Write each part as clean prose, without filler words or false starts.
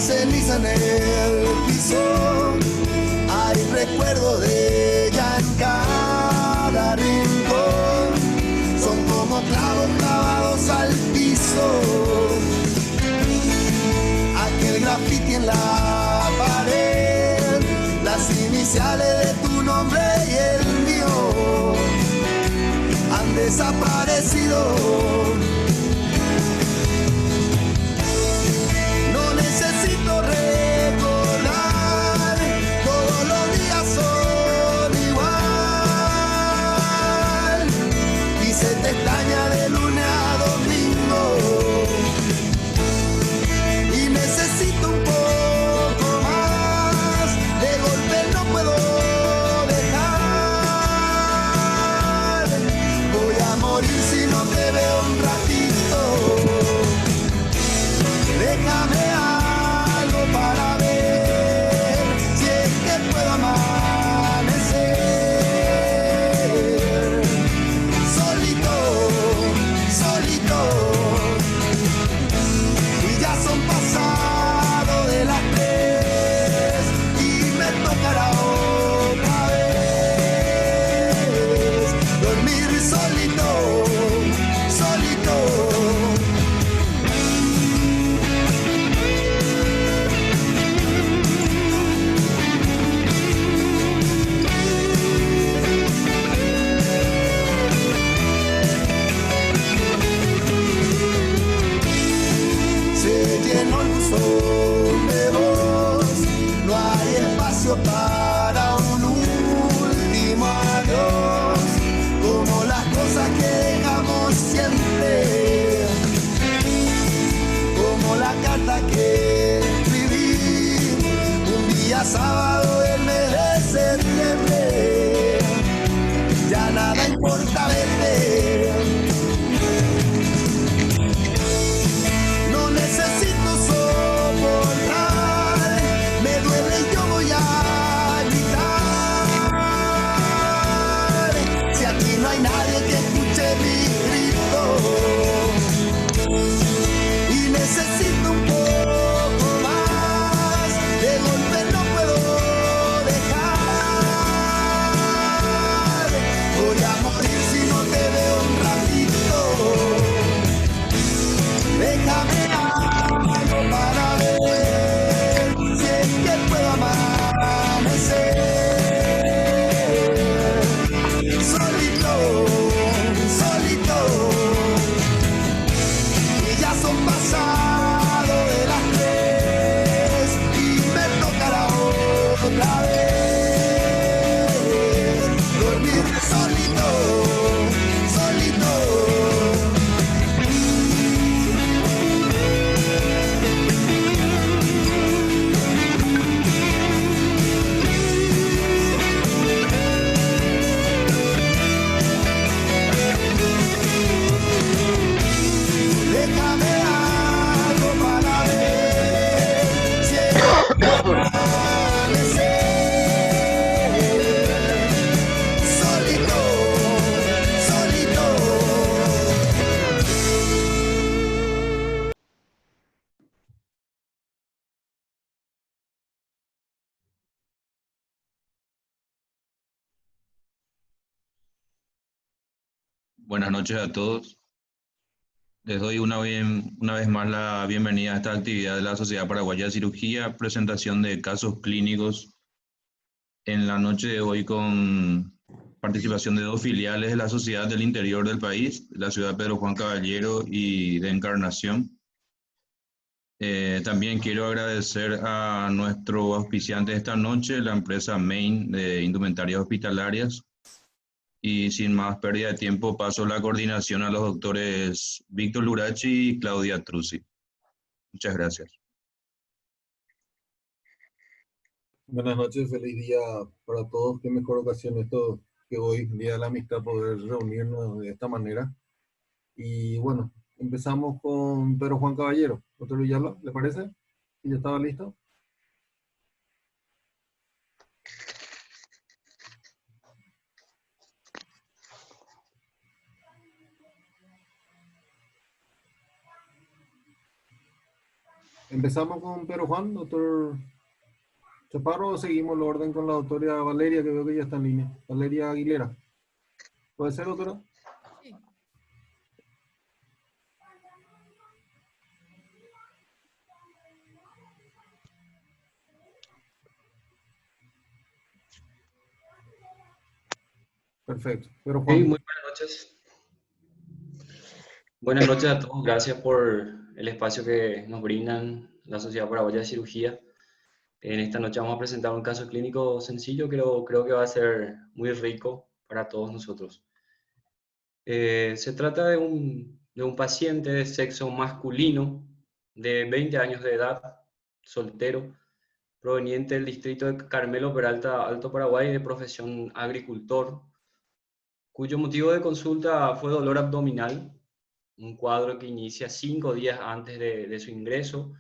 ceniza en el piso, hay recuerdo de ella en cada rincón, son como clavos clavados al piso, aquel grafiti en la pared, las iniciales de tu nombre y el mío han desaparecido. No necesito recordar, todos los días son igual y se te extraña de lunes a domingo y necesito un poco más, de golpe no puedo dejar, voy a morir si no te veo un ratito. Déjame algo para ver si es que puedo amanecer. Solito, solito. Y ya son pasados de las 3 y me tocará otra vez dormir solito, solito. Se llenó el buzón de voz, no hay espacio para un último adiós, como las cosas que dejamos siempre, como la carta que escribí un día sábado del mes de septiembre, ya nada importa verte. No necesito soportar, me duele y yo voy a gritar. Si aquí no hay nadie que escuche mis gritos y necesito un poco más, de golpe no puedo dejar. Voy a morir si no te veo un ratito. Déjame algo para ver si es que puedo amanecer. Solito, solito. Y ya son pasados de las 3 y me tocará otra vez dormir solito, solito. Déjame algo para ver si es que amanecer. Solito, solito. Buenas noches a todos. Les doy una vez más la bienvenida a esta actividad de la Sociedad Paraguaya de Cirugía, presentación de casos clínicos en la noche de hoy con participación de 2 filiales de la Sociedad del interior del país, la ciudad Pedro Juan Caballero y de Encarnación. También quiero agradecer a nuestro auspiciante de esta noche, la empresa Main de Indumentarias Hospitalarias. Y sin más pérdida de tiempo, paso la coordinación a los doctores Víctor Lurachi y Claudia Truzzi. Muchas gracias. Buenas noches, feliz día para todos. Qué mejor ocasión esto que hoy, Día de la Amistad, poder reunirnos de esta manera. Y bueno, empezamos con Pedro Juan Caballero. Doctor Villalba, ¿le parece? ¿Ya estaba listo? Empezamos con Pedro Juan, doctor Chaparro, o seguimos el orden con la doctora Valeria, que veo que ya está en línea. Valeria Aguilera. ¿Puede ser, doctora? Sí. Perfecto. Pedro Sí, Juan. muy buenas noches. Buenas noches a todos. Gracias por el espacio que nos brindan la Sociedad Paraguaya de Cirugía. En esta noche vamos a presentar un caso clínico sencillo, pero creo que va a ser muy rico para todos nosotros. Se trata de un paciente de sexo masculino de 20 años de edad, soltero, proveniente del distrito de Carmelo Peralta, Alto Paraguay, de profesión agricultor, cuyo motivo de consulta fue dolor abdominal, un cuadro que inicia 5 días antes de su ingreso,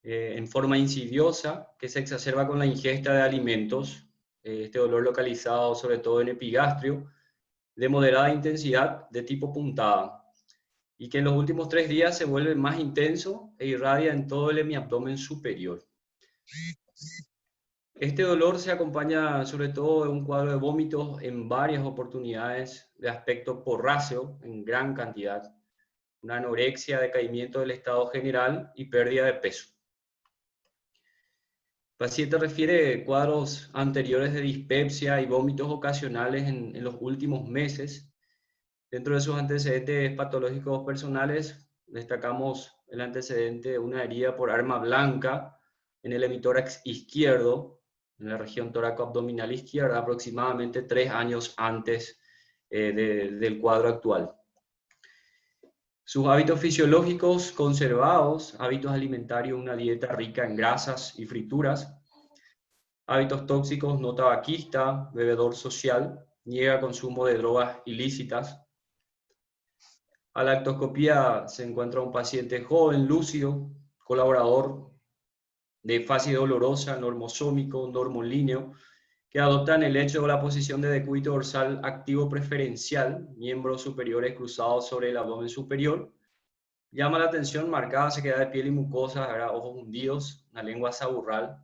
en forma insidiosa, que se exacerba con la ingesta de alimentos, este dolor localizado sobre todo en epigastrio, de moderada intensidad de tipo puntada, y que en los últimos 3 días se vuelve más intenso e irradia en todo el hemiabdomen superior. Este dolor se acompaña sobre todo de un cuadro de vómitos en varias oportunidades de aspecto porráceo en gran cantidad, una anorexia, decaimiento del estado general y pérdida de peso. El paciente refiere cuadros anteriores de dispepsia y vómitos ocasionales en los últimos meses. Dentro de sus antecedentes patológicos personales, destacamos el antecedente de una herida por arma blanca en el hemitórax izquierdo, en la región toracoabdominal izquierda, aproximadamente 3 años antes del cuadro actual. Sus hábitos fisiológicos conservados, hábitos alimentarios, una dieta rica en grasas y frituras, hábitos tóxicos, no tabaquista, bebedor social, niega consumo de drogas ilícitas. A la lactoscopía se encuentra un paciente joven, lúcido, colaborador de fase dolorosa, normosómico, normolíneo, que adopta en el hecho la posición de decúbito dorsal activo preferencial, miembros superiores cruzados sobre el abdomen superior. Llama la atención marcada sequedad de piel y mucosa, ojos hundidos, una lengua saburral.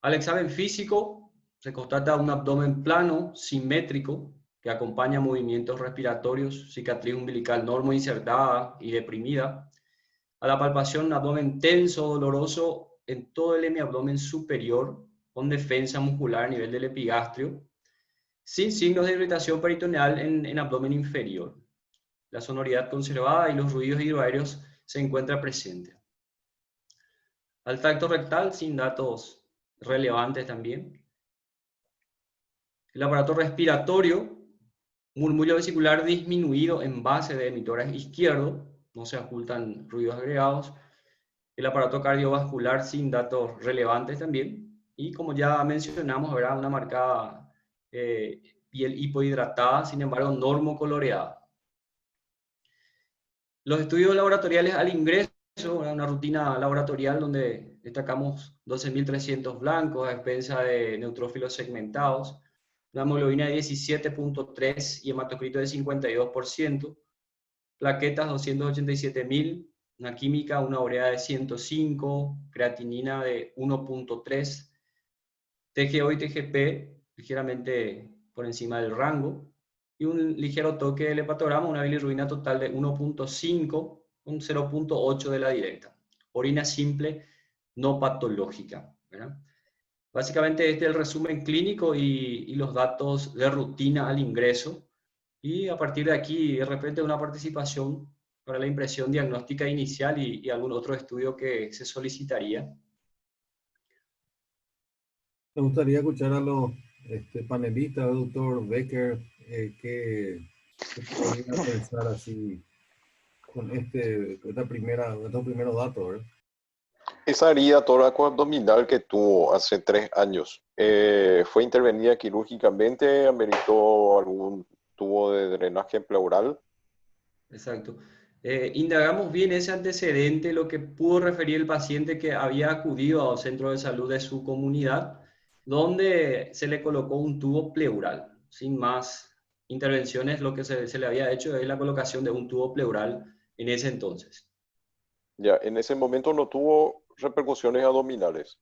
Al examen físico se constata un abdomen plano, simétrico, que acompaña movimientos respiratorios, cicatriz umbilical normo insertada y deprimida. A la palpación, un abdomen tenso, doloroso en todo el hemiabdomen superior, con defensa muscular a nivel del epigastrio, sin signos de irritación peritoneal en abdomen inferior. La sonoridad conservada y los ruidos hidroaéreos se encuentran presentes. Al tracto rectal, sin datos relevantes también. El aparato respiratorio, murmullo vesicular disminuido en base de hemitórax izquierdo, no se ocultan ruidos agregados. El aparato cardiovascular sin datos relevantes también. Y como ya mencionamos, habrá una marcada piel hipohidratada, sin embargo, normocoloreada. Los estudios laboratoriales al ingreso, una rutina laboratorial donde destacamos 12.300 blancos a expensa de neutrófilos segmentados, una hemoglobina de 17.3 y hematocrito de 52%, plaquetas 287.000, una química, una urea de 105, creatinina de 1.3, TGO y TGP ligeramente por encima del rango, y un ligero toque del hepatograma, una bilirrubina total de 1.5, un 0.8 de la directa. Orina simple, no patológica, ¿verdad? Básicamente este es el resumen clínico y los datos de rutina al ingreso. Y a partir de aquí, de repente, una participación para la impresión diagnóstica inicial y algún otro estudio que se solicitaría. Me gustaría escuchar a los panelistas, doctor Becker, qué podría pensar así con estos primeros datos, ¿verdad? Esa herida toracoabdominal que tuvo hace 3 años, ¿fue intervenida quirúrgicamente? ¿Ameritó algún tubo de drenaje pleural? Exacto. Indagamos bien ese antecedente, lo que pudo referir el paciente que había acudido a un centro de salud de su comunidad, donde se le colocó un tubo pleural. Sin más intervenciones, lo que se le había hecho es la colocación de un tubo pleural en ese entonces. Ya, en ese momento no tuvo repercusiones abdominales,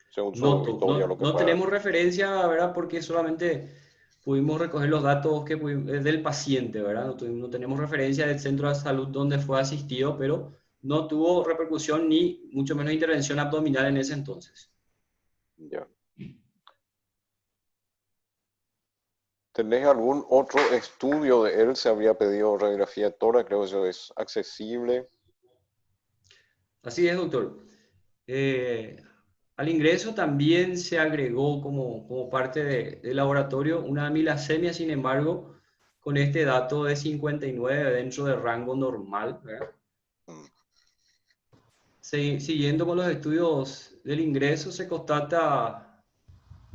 según su historia, lo que No pueda. tenemos referencia, ¿verdad? Porque solamente pudimos recoger los datos del paciente, ¿verdad? No tenemos referencia del centro de salud donde fue asistido, pero no tuvo repercusión ni mucho menos intervención abdominal en ese entonces. Ya. ¿Tenés algún otro estudio de él? ¿Se habría pedido radiografía de tórax? Creo que eso es accesible. Así es, doctor. Al ingreso también se agregó como parte del laboratorio una amilasemia, sin embargo, con este dato de 59 dentro del rango normal, ¿verdad? Mm. Siguiendo con los estudios del ingreso, se constata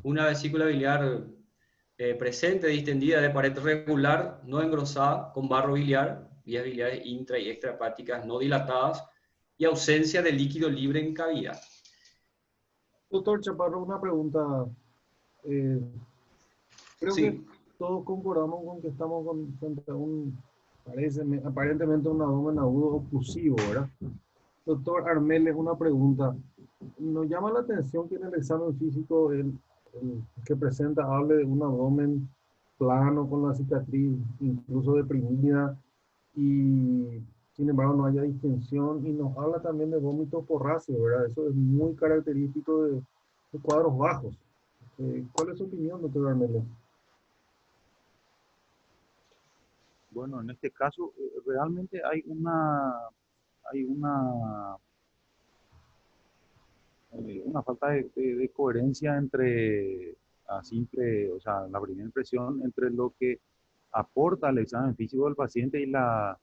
una vesícula biliar presente, distendida, de pared regular, no engrosada, con barro biliar, vías biliares intra y extrahepáticas no dilatadas y ausencia de líquido libre en cavidad. Doctor Chaparro, una pregunta. Eh, Creo que Sí, todos concordamos con que estamos frente a aparentemente un abdomen agudo oclusivo, ¿verdad? Doctor Armeles, una pregunta. Nos llama la atención que en el examen físico el que presenta hable de un abdomen plano con la cicatriz incluso deprimida y sin embargo no haya distensión y nos habla también de vómitos porráceos, ¿verdad? Eso es muy característico de cuadros bajos. ¿Cuál es su opinión, doctor Armeles? Bueno, en este caso realmente hay una falta de coherencia entre o sea, la primera impresión entre lo que aporta el examen físico del paciente y la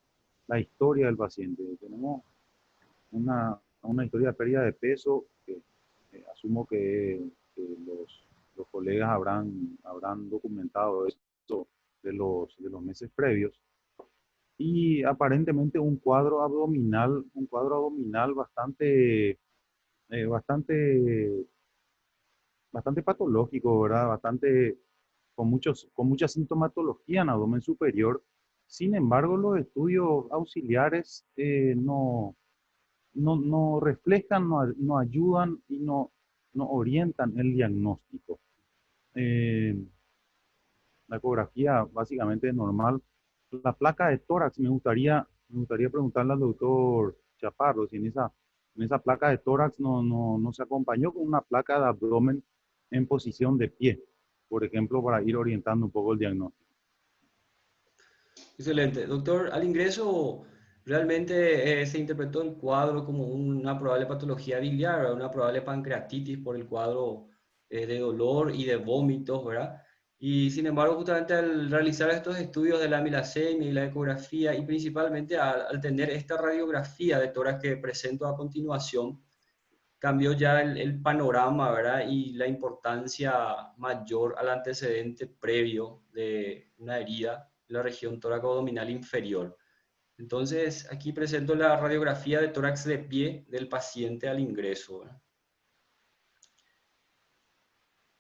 historia del paciente. Tenemos una historia de pérdida de peso que asumo que los colegas habrán documentado esto de los meses previos. Y aparentemente un cuadro abdominal bastante, bastante patológico, ¿verdad? Con mucha sintomatología en abdomen superior. Sin embargo, los estudios auxiliares no reflejan, no ayudan y no orientan el diagnóstico. La ecografía básicamente es normal. La placa de tórax, me gustaría preguntarle al doctor Chaparro si en esa placa de tórax no se acompañó con una placa de abdomen en posición de pie, por ejemplo, para ir orientando un poco el diagnóstico. excelente. Doctor, al ingreso realmente se interpretó el cuadro como una probable patología biliar, una probable pancreatitis por el cuadro de dolor y de vómitos, ¿verdad? Y sin embargo, justamente al realizar estos estudios de la amilasemia y la ecografía, y principalmente al tener esta radiografía de tórax que presento a continuación, cambió ya el panorama, ¿verdad? Y la importancia mayor al antecedente previo de una herida en la región tóraco-abdominal inferior. Entonces, aquí presento la radiografía de tórax de pie del paciente al ingreso, ¿verdad?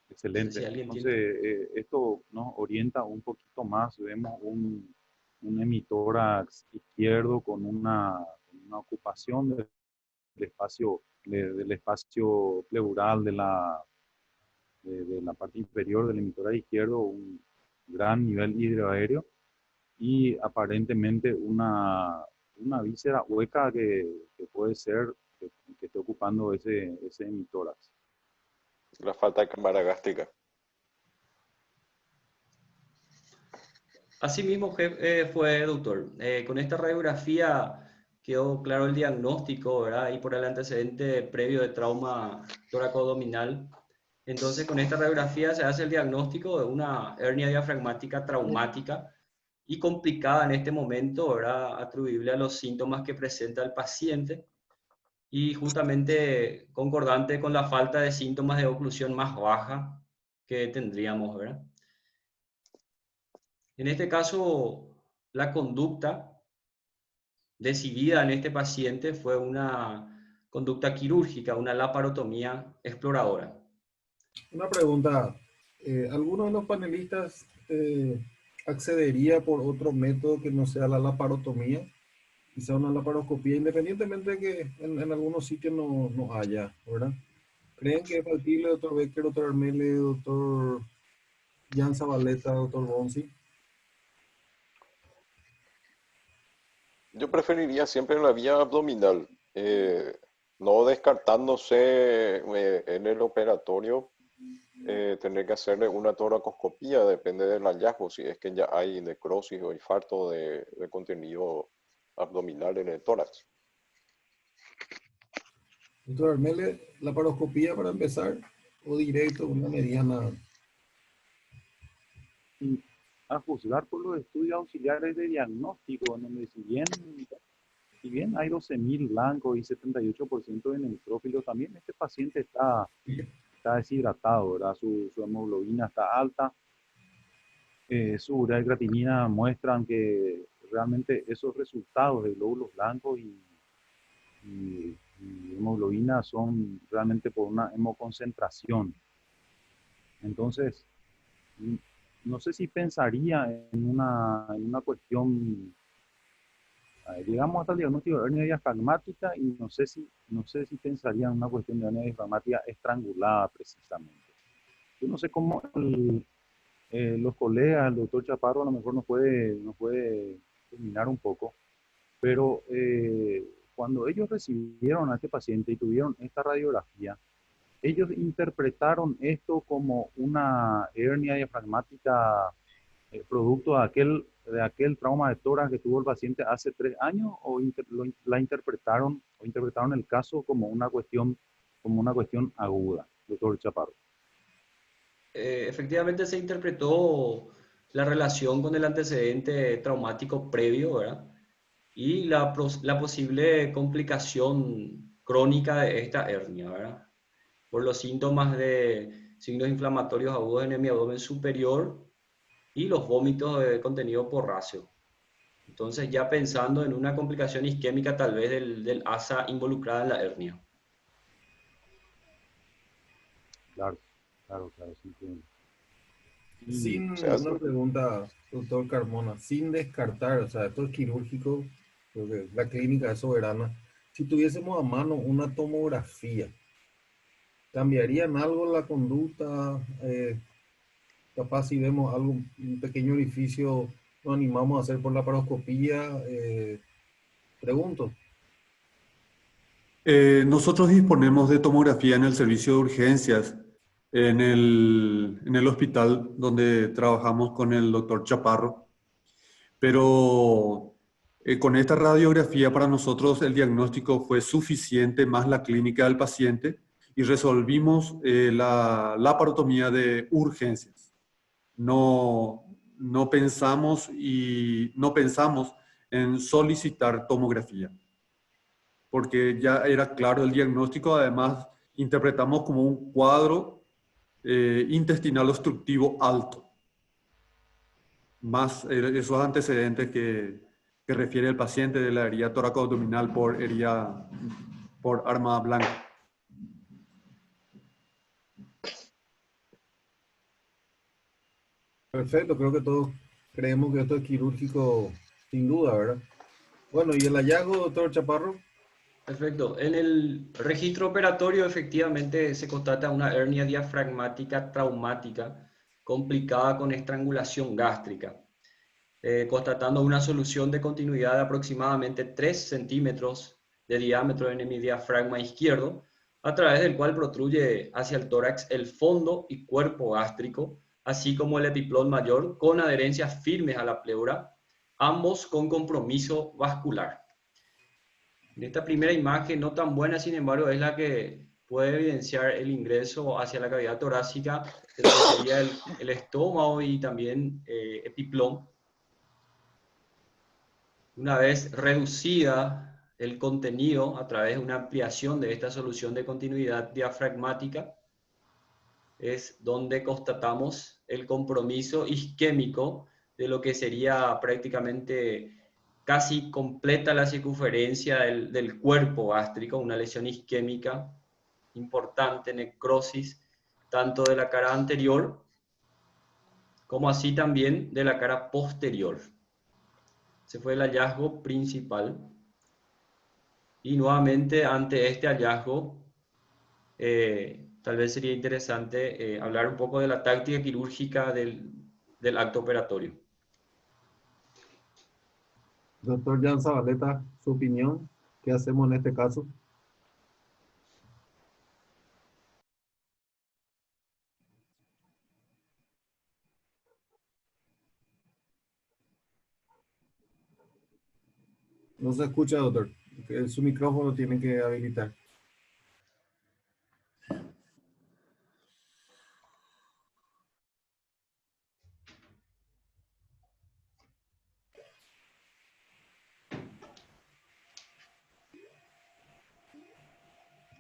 No sé Excelente. si alguien Entonces, tiene... esto nos orienta un poquito más. Vemos un hemitórax izquierdo con una ocupación del espacio pleural de la parte inferior del hemitórax izquierdo, un gran nivel hidroaéreo y aparentemente una víscera hueca que puede ser que esté ocupando ese hemitórax. La falta de cámara gástrica. Así mismo fue, doctor. Con esta radiografía quedó claro el diagnóstico, ¿verdad? Y por el antecedente previo de trauma tóraco-abdominal. Entonces, con esta radiografía se hace el diagnóstico de una hernia diafragmática traumática y complicada en este momento, ¿verdad? Atribuible a los síntomas que presenta el paciente y justamente concordante con la falta de síntomas de oclusión más baja que tendríamos, ¿verdad? En este caso, la conducta decidida en este paciente fue una conducta quirúrgica, una laparotomía exploradora. Una pregunta. ¿Alguno de los panelistas accedería por otro método que no sea la laparotomía? quizá una laparoscopía, independientemente de que en algunos sitios no haya, ¿verdad? ¿Creen que es factible, doctor Becker, doctor Armele, doctor Jan Zabaleta, doctor Bonsi? Yo preferiría siempre la vía abdominal, no descartándose en el operatorio tener que hacerle una toracoscopía, depende del hallazgo, si es que ya hay necrosis o infarto de contenido abdominal en el tórax. Doctor Armele, laparoscopía para empezar, o directo, una mediana. Y a juzgar por los estudios auxiliares de diagnóstico, en donde si bien hay 12.000 blancos y 78% de neutrófilos, también este paciente está deshidratado, ¿verdad? Su hemoglobina está alta, su urea y creatinina muestran que realmente esos resultados de glóbulos blancos y hemoglobina son realmente por una hemoconcentración. Entonces, no sé si pensaría en una cuestión, llegamos hasta el diagnóstico de hernia diafragmática y no sé si pensaría en una cuestión de hernia diafragmática estrangulada precisamente. Yo no sé cómo los colegas, el doctor Chaparro a lo mejor nos puede terminar un poco, pero cuando ellos recibieron a este paciente y tuvieron esta radiografía, ellos interpretaron esto como una hernia diafragmática producto de aquel trauma de tórax que tuvo el paciente hace 3 años o interpretaron el caso como una cuestión aguda, doctor Chaparro. Efectivamente se interpretó la relación con el antecedente traumático previo, ¿verdad? Y la posible complicación crónica de esta hernia, ¿verdad? Por los síntomas de signos inflamatorios agudos en el abdomen superior y los vómitos de contenido porráceo. Entonces ya pensando en una complicación isquémica tal vez del asa involucrada en la hernia. Claro, sí entiendo. Sin Se hace. una pregunta, doctor Carmona, sin descartar, o sea, esto es quirúrgico, porque la clínica es soberana. Si tuviésemos a mano una tomografía, ¿cambiarían algo la conducta? Capaz si vemos algo, un pequeño orificio, nos animamos a hacer por la paroscopía. Pregunto. Nosotros disponemos de tomografía en el servicio de urgencias, en el hospital donde trabajamos con el doctor Chaparro, pero con esta radiografía para nosotros el diagnóstico fue suficiente, más la clínica del paciente, y resolvimos la laparotomía de urgencias. No pensamos en solicitar tomografía, porque ya era claro el diagnóstico. Además, interpretamos como un cuadro intestinal obstructivo alto, más esos antecedentes que refiere el paciente de la herida toracoabdominal por arma blanca. Perfecto, creo que todos creemos que esto es quirúrgico sin duda, ¿verdad? Bueno, ¿y el hallazgo, doctor Chaparro? Perfecto. En el registro operatorio efectivamente se constata una hernia diafragmática traumática complicada con estrangulación gástrica, constatando una solución de continuidad de aproximadamente 3 centímetros de diámetro en mi diafragma izquierdo, a través del cual protruye hacia el tórax el fondo y cuerpo gástrico, así como el epiplón mayor con adherencias firmes a la pleura, ambos con compromiso vascular. En esta primera imagen, no tan buena, sin embargo, es la que puede evidenciar el ingreso hacia la cavidad torácica de lo que sería el estómago y también epiplón. Una vez reducida el contenido a través de una ampliación de esta solución de continuidad diafragmática, es donde constatamos el compromiso isquémico de lo que sería prácticamente casi completa la circunferencia del cuerpo gástrico, una lesión isquémica importante, necrosis, tanto de la cara anterior como así también de la cara posterior. Ese fue el hallazgo principal. Y nuevamente, ante este hallazgo, tal vez sería interesante hablar un poco de la táctica quirúrgica del acto operatorio. Doctor Jan Zabaleta, su opinión, ¿qué hacemos en este caso? No se escucha, doctor. Su micrófono tiene que habilitar.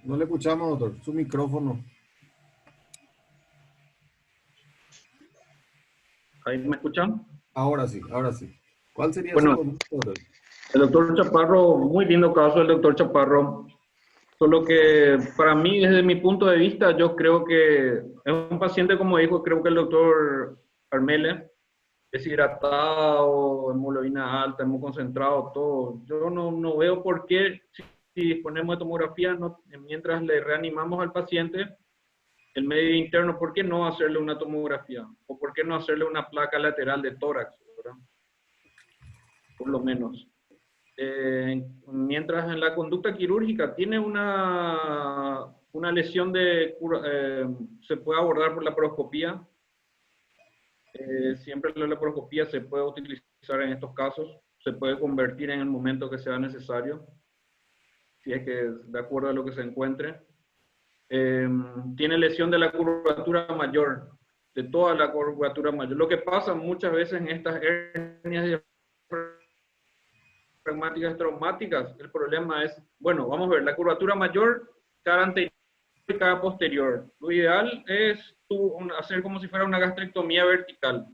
No le escuchamos, doctor. Su micrófono. ¿Ahí me escuchan? Ahora sí, ahora sí. ¿Cuál sería su Bueno, conducta, doctor? el doctor Chaparro, muy lindo caso el doctor Chaparro, solo que para mí, desde mi punto de vista, yo creo que es un paciente, como dijo, creo que el doctor Armele, deshidratado, hemoglobina alta, hemos concentrado, todo. Yo no veo por qué, si disponemos de tomografía, mientras le reanimamos al paciente, el medio interno, ¿por qué no hacerle una tomografía? ¿O por qué no hacerle una placa lateral de tórax, ¿verdad? Por lo menos. Mientras en la conducta quirúrgica tiene una lesión se puede abordar por la laparoscopía. Siempre la laparoscopía se puede utilizar en estos casos, se puede convertir en el momento que sea necesario, si es que de acuerdo a lo que se encuentre. Tiene lesión de la curvatura mayor, de toda la curvatura mayor. Lo que pasa muchas veces en estas hernias diafragmáticas traumáticas, el problema es, bueno, vamos a ver, la curvatura mayor, cara anterior y cara posterior. Lo ideal es hacer como si fuera una gastrectomía vertical.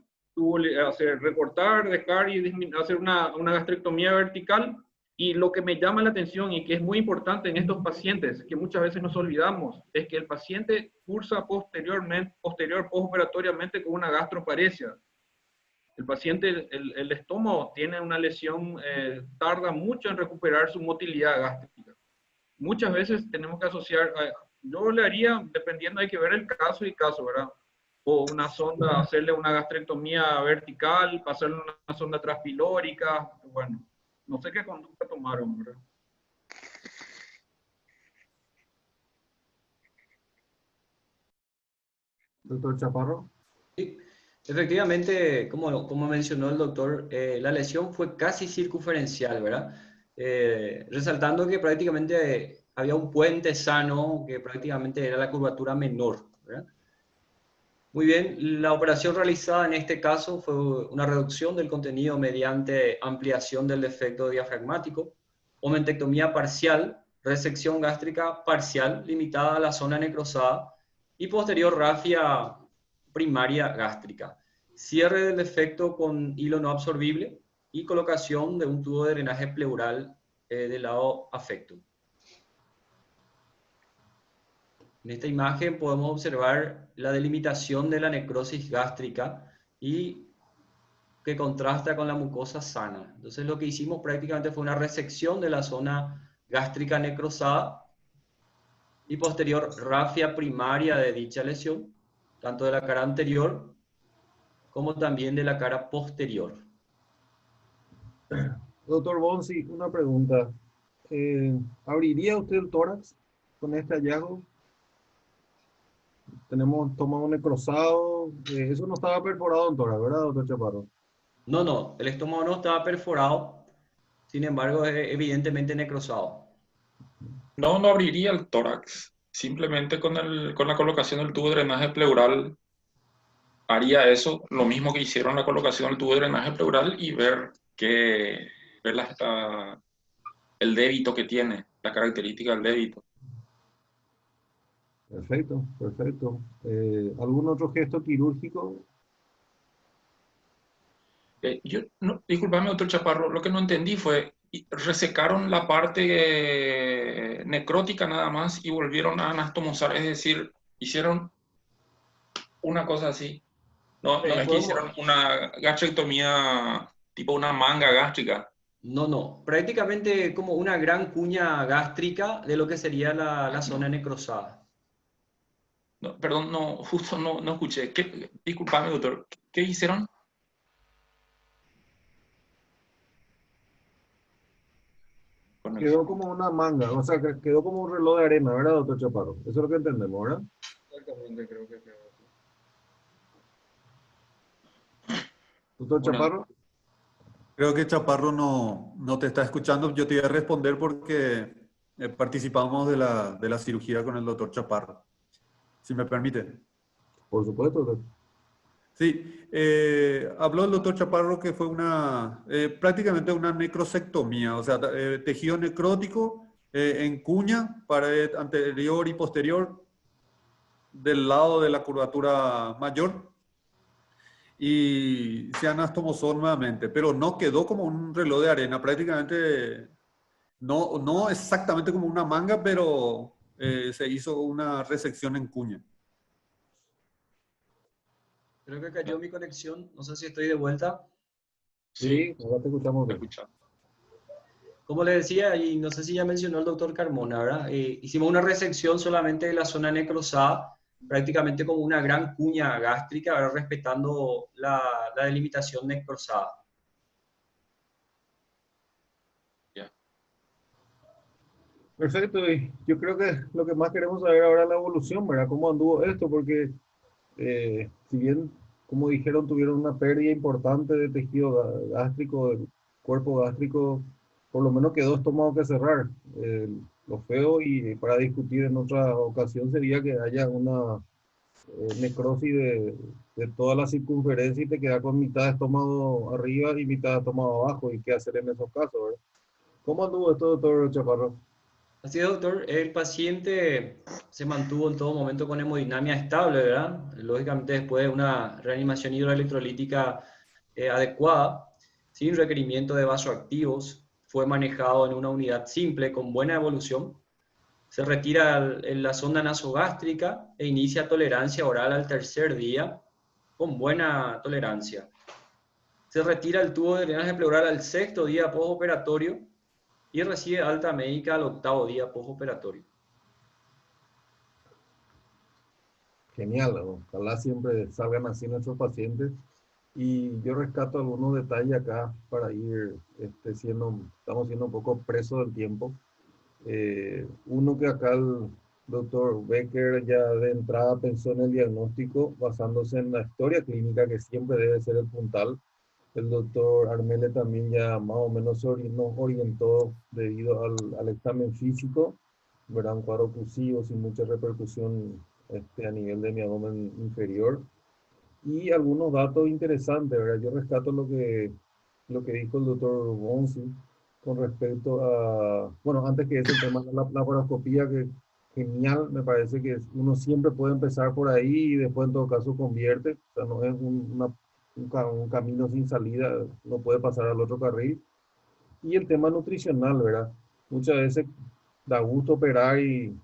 Recortar, dejar y hacer una gastrectomía vertical. Y lo que me llama la atención y que es muy importante en estos pacientes, que muchas veces nos olvidamos, es que el paciente cursa postoperatoriamente con una gastroparesia. El paciente, el estómago tiene una lesión, tarda mucho en recuperar su motilidad gástrica. Muchas veces tenemos que asociar, yo le haría, dependiendo, hay que ver el caso y caso, ¿verdad? O una sonda, hacerle una gastrectomía vertical, pasarle una sonda transpilórica, bueno, no sé qué conducta tomaron, ¿verdad? Doctor Chaparro. Sí, efectivamente, como mencionó el doctor, la lesión fue casi circunferencial, ¿verdad? Resaltando que prácticamente había un puente sano, que prácticamente era la curvatura menor, ¿verdad? Muy bien, la operación realizada en este caso fue una reducción del contenido mediante ampliación del defecto diafragmático, omentectomía parcial, resección gástrica parcial limitada a la zona necrosada y posterior rafia primaria gástrica, cierre del defecto con hilo no absorbible y colocación de un tubo de drenaje pleural del lado afecto. En esta imagen podemos observar la delimitación de la necrosis gástrica y que contrasta con la mucosa sana. Entonces lo que hicimos prácticamente fue una resección de la zona gástrica necrosada y posterior rafia primaria de dicha lesión, tanto de la cara anterior como también de la cara posterior. Doctor Bonsi, una pregunta. ¿Abriría usted el tórax con este hallazgo? Tenemos estómago necrosado. Eso no estaba perforado en tórax, ¿verdad, doctor Chaparro? No, el estómago no estaba perforado, sin embargo es evidentemente necrosado. No, no abriría el tórax. Simplemente con la colocación del tubo de drenaje pleural haría eso, lo mismo que hicieron la colocación del tubo de drenaje pleural y ver el débito que tiene, la característica del débito. Perfecto, perfecto. ¿Algún otro gesto quirúrgico? Disculpame, doctor Chaparro, lo que no entendí fue, resecaron la parte necrótica nada más y volvieron a anastomosar, es decir, hicieron una cosa así. No es que hicieron una gastrectomía, tipo una manga gástrica. No. Prácticamente como una gran cuña gástrica de lo que sería la zona necrosada. No, perdón, no, justo no escuché. Disculpame, doctor. ¿Qué hicieron? Quedó como una manga, o sea, quedó como un reloj de arena, ¿verdad, doctor Chaparro? Eso es lo que entendemos, ¿verdad? Exactamente, creo que quedó así. Doctor Bueno, Chaparro. Creo que Chaparro no te está escuchando. Yo te iba a responder porque participamos de la cirugía con el doctor Chaparro, si me permite. Por supuesto, doctor. Sí, habló el doctor Chaparro que fue prácticamente una necrosectomía, o sea, tejido necrótico en cuña, pared anterior y posterior del lado de la curvatura mayor y se anastomosó nuevamente, pero no quedó como un reloj de arena, prácticamente no exactamente como una manga, pero se hizo una resección en cuña. Creo que cayó mi conexión, no sé si estoy de vuelta. Sí, sí, ahora te escuchamos te bien. escuchaba. Como le decía, y no sé si ya mencionó el doctor Carmona, ¿verdad? Hicimos una resección solamente de la zona necrosada, prácticamente como una gran cuña gástrica, ¿verdad? Respetando la delimitación necrosada. Ya. Perfecto, y yo creo que lo que más queremos saber ahora es la evolución, ¿verdad? ¿Cómo anduvo esto? Porque si bien, como dijeron, tuvieron una pérdida importante de tejido gástrico, del cuerpo gástrico, por lo menos quedó estómago que cerrar. Lo feo y para discutir en otra ocasión sería que haya una necrosis de toda la circunferencia y te queda con mitad de estómago arriba y mitad de estómago abajo. ¿Y qué hacer en esos casos, verdad? ¿Cómo anduvo esto, doctor Chaparro? Así es, doctor. El paciente se mantuvo en todo momento con hemodinamia estable, ¿verdad? Lógicamente después de una reanimación hidroelectrolítica adecuada, sin requerimiento de vasoactivos, fue manejado en una unidad simple con buena evolución. Se retira en la sonda nasogástrica e inicia tolerancia oral al tercer día con buena tolerancia. Se retira el tubo de drenaje pleural al sexto día postoperatorio y recibe alta médica al octavo día postoperatorio. Genial, ojalá siempre salgan así nuestros pacientes. Y yo rescato algunos detalles acá para ir estamos siendo un poco presos del tiempo. Uno que acá el doctor Becker ya de entrada pensó en el diagnóstico basándose en la historia clínica, que siempre debe ser el puntal. El doctor Armele también ya más o menos nos orientó debido al examen físico, ¿verdad? Un cuadro oclusivo sin mucha repercusión a nivel de mi abdomen inferior. Y algunos datos interesantes, ¿verdad? Yo rescato lo que dijo el doctor Bonsi con respecto a, bueno, antes que eso, el tema de la laparoscopía, que genial, me parece que uno siempre puede empezar por ahí y después en todo caso convierte, o sea, no es un camino sin salida, no puede pasar al otro carril. Y el tema nutricional, ¿verdad? Muchas veces da gusto operar y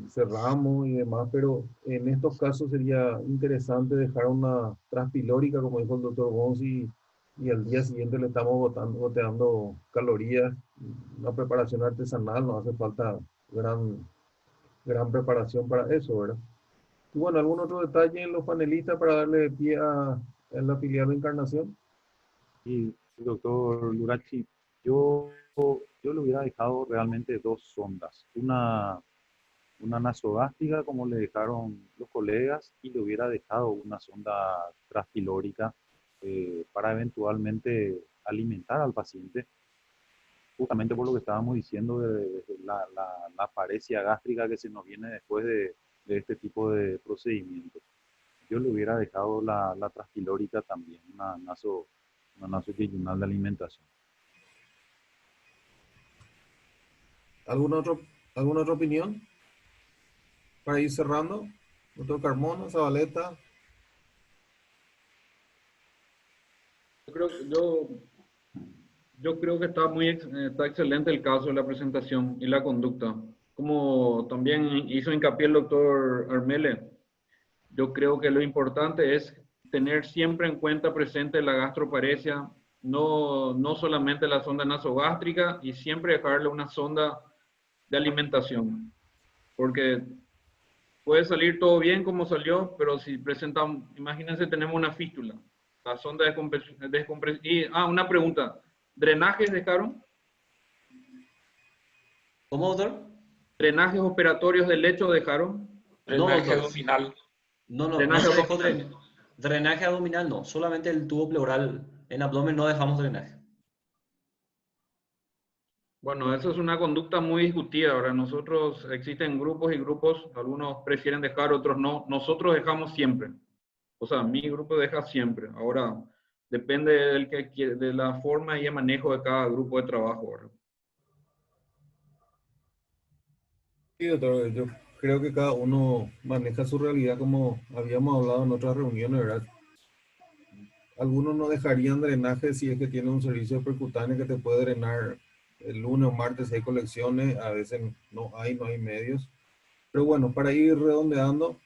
cerramos y demás, pero en estos casos sería interesante dejar una transpilórica, como dijo el doctor Bonsi, y al día siguiente le estamos boteando calorías, una preparación artesanal, no hace falta gran preparación para eso, ¿verdad? Y bueno, ¿algún otro detalle en los panelistas para darle pie a la filial de Encarnación? Y doctor Lurachi, yo le hubiera dejado realmente dos sondas, una nasogástrica como le dejaron los colegas y le hubiera dejado una sonda transpilórica para eventualmente alimentar al paciente, justamente por lo que estábamos diciendo de la paresia gástrica que se nos viene después de este tipo de procedimientos. Yo le hubiera dejado la transpilórica también, una nasoyeyunal de alimentación. ¿Alguna otra opinión? Para ir cerrando, doctor Carmona, Zabaleta. Yo creo que está excelente el caso de la presentación y la conducta. Como también hizo hincapié el doctor Armele, yo creo que lo importante es tener siempre en cuenta presente la gastroparesia no solamente la sonda nasogástrica, y siempre dejarle una sonda de alimentación, porque puede salir todo bien como salió, pero si presentan, imagínense, tenemos una fístula, la sonda y una pregunta, ¿drenajes dejaron? ¿Cómo, doctor? ¿Drenajes operatorios del lecho dejaron? No, Drenaje doctor. abdominal. No Drenaje se dejó abdominal. drenaje abdominal, no, solamente el tubo pleural. En abdomen no dejamos drenaje. Bueno, eso es una conducta muy discutida. Ahora, nosotros existen grupos y grupos, algunos prefieren dejar, otros no. Nosotros dejamos siempre. O sea, mi grupo deja siempre. Ahora, depende de la forma y el manejo de cada grupo de trabajo, ¿verdad? Sí, doctor, yo creo que cada uno maneja su realidad como habíamos hablado en otras reuniones, ¿verdad? Algunos no dejarían drenaje si es que tiene un servicio percutáneo que te puede drenar el lunes o martes si hay colecciones, a veces no hay medios. Pero bueno, para ir redondeando,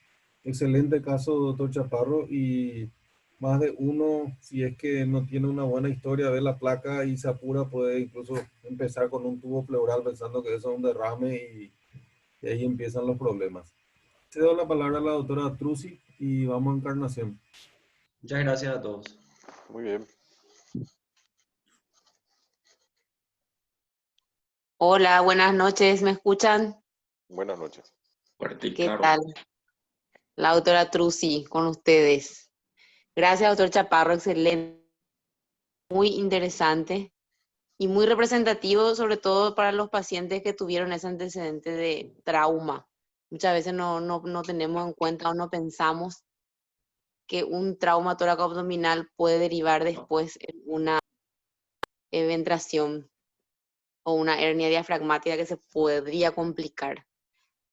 excelente caso, doctor Chaparro, y más de uno, si es que no tiene una buena historia, ve la placa y se apura, puede incluso empezar con un tubo pleural pensando que eso es un derrame y ahí empiezan los problemas. Cedo la palabra a la doctora Trusi y vamos a Encarnación. Muchas gracias a todos. Muy bien. Hola, buenas noches, ¿me escuchan? Buenas noches. Fuerte y ¿Qué claro. tal? La doctora Trusi, con ustedes. Gracias, doctor Chaparro, excelente. Muy interesante y muy representativo, sobre todo para los pacientes que tuvieron ese antecedente de trauma. Muchas veces no tenemos en cuenta o no pensamos que un trauma tóraco-abdominal puede derivar después en una ventración o una hernia diafragmática que se podría complicar.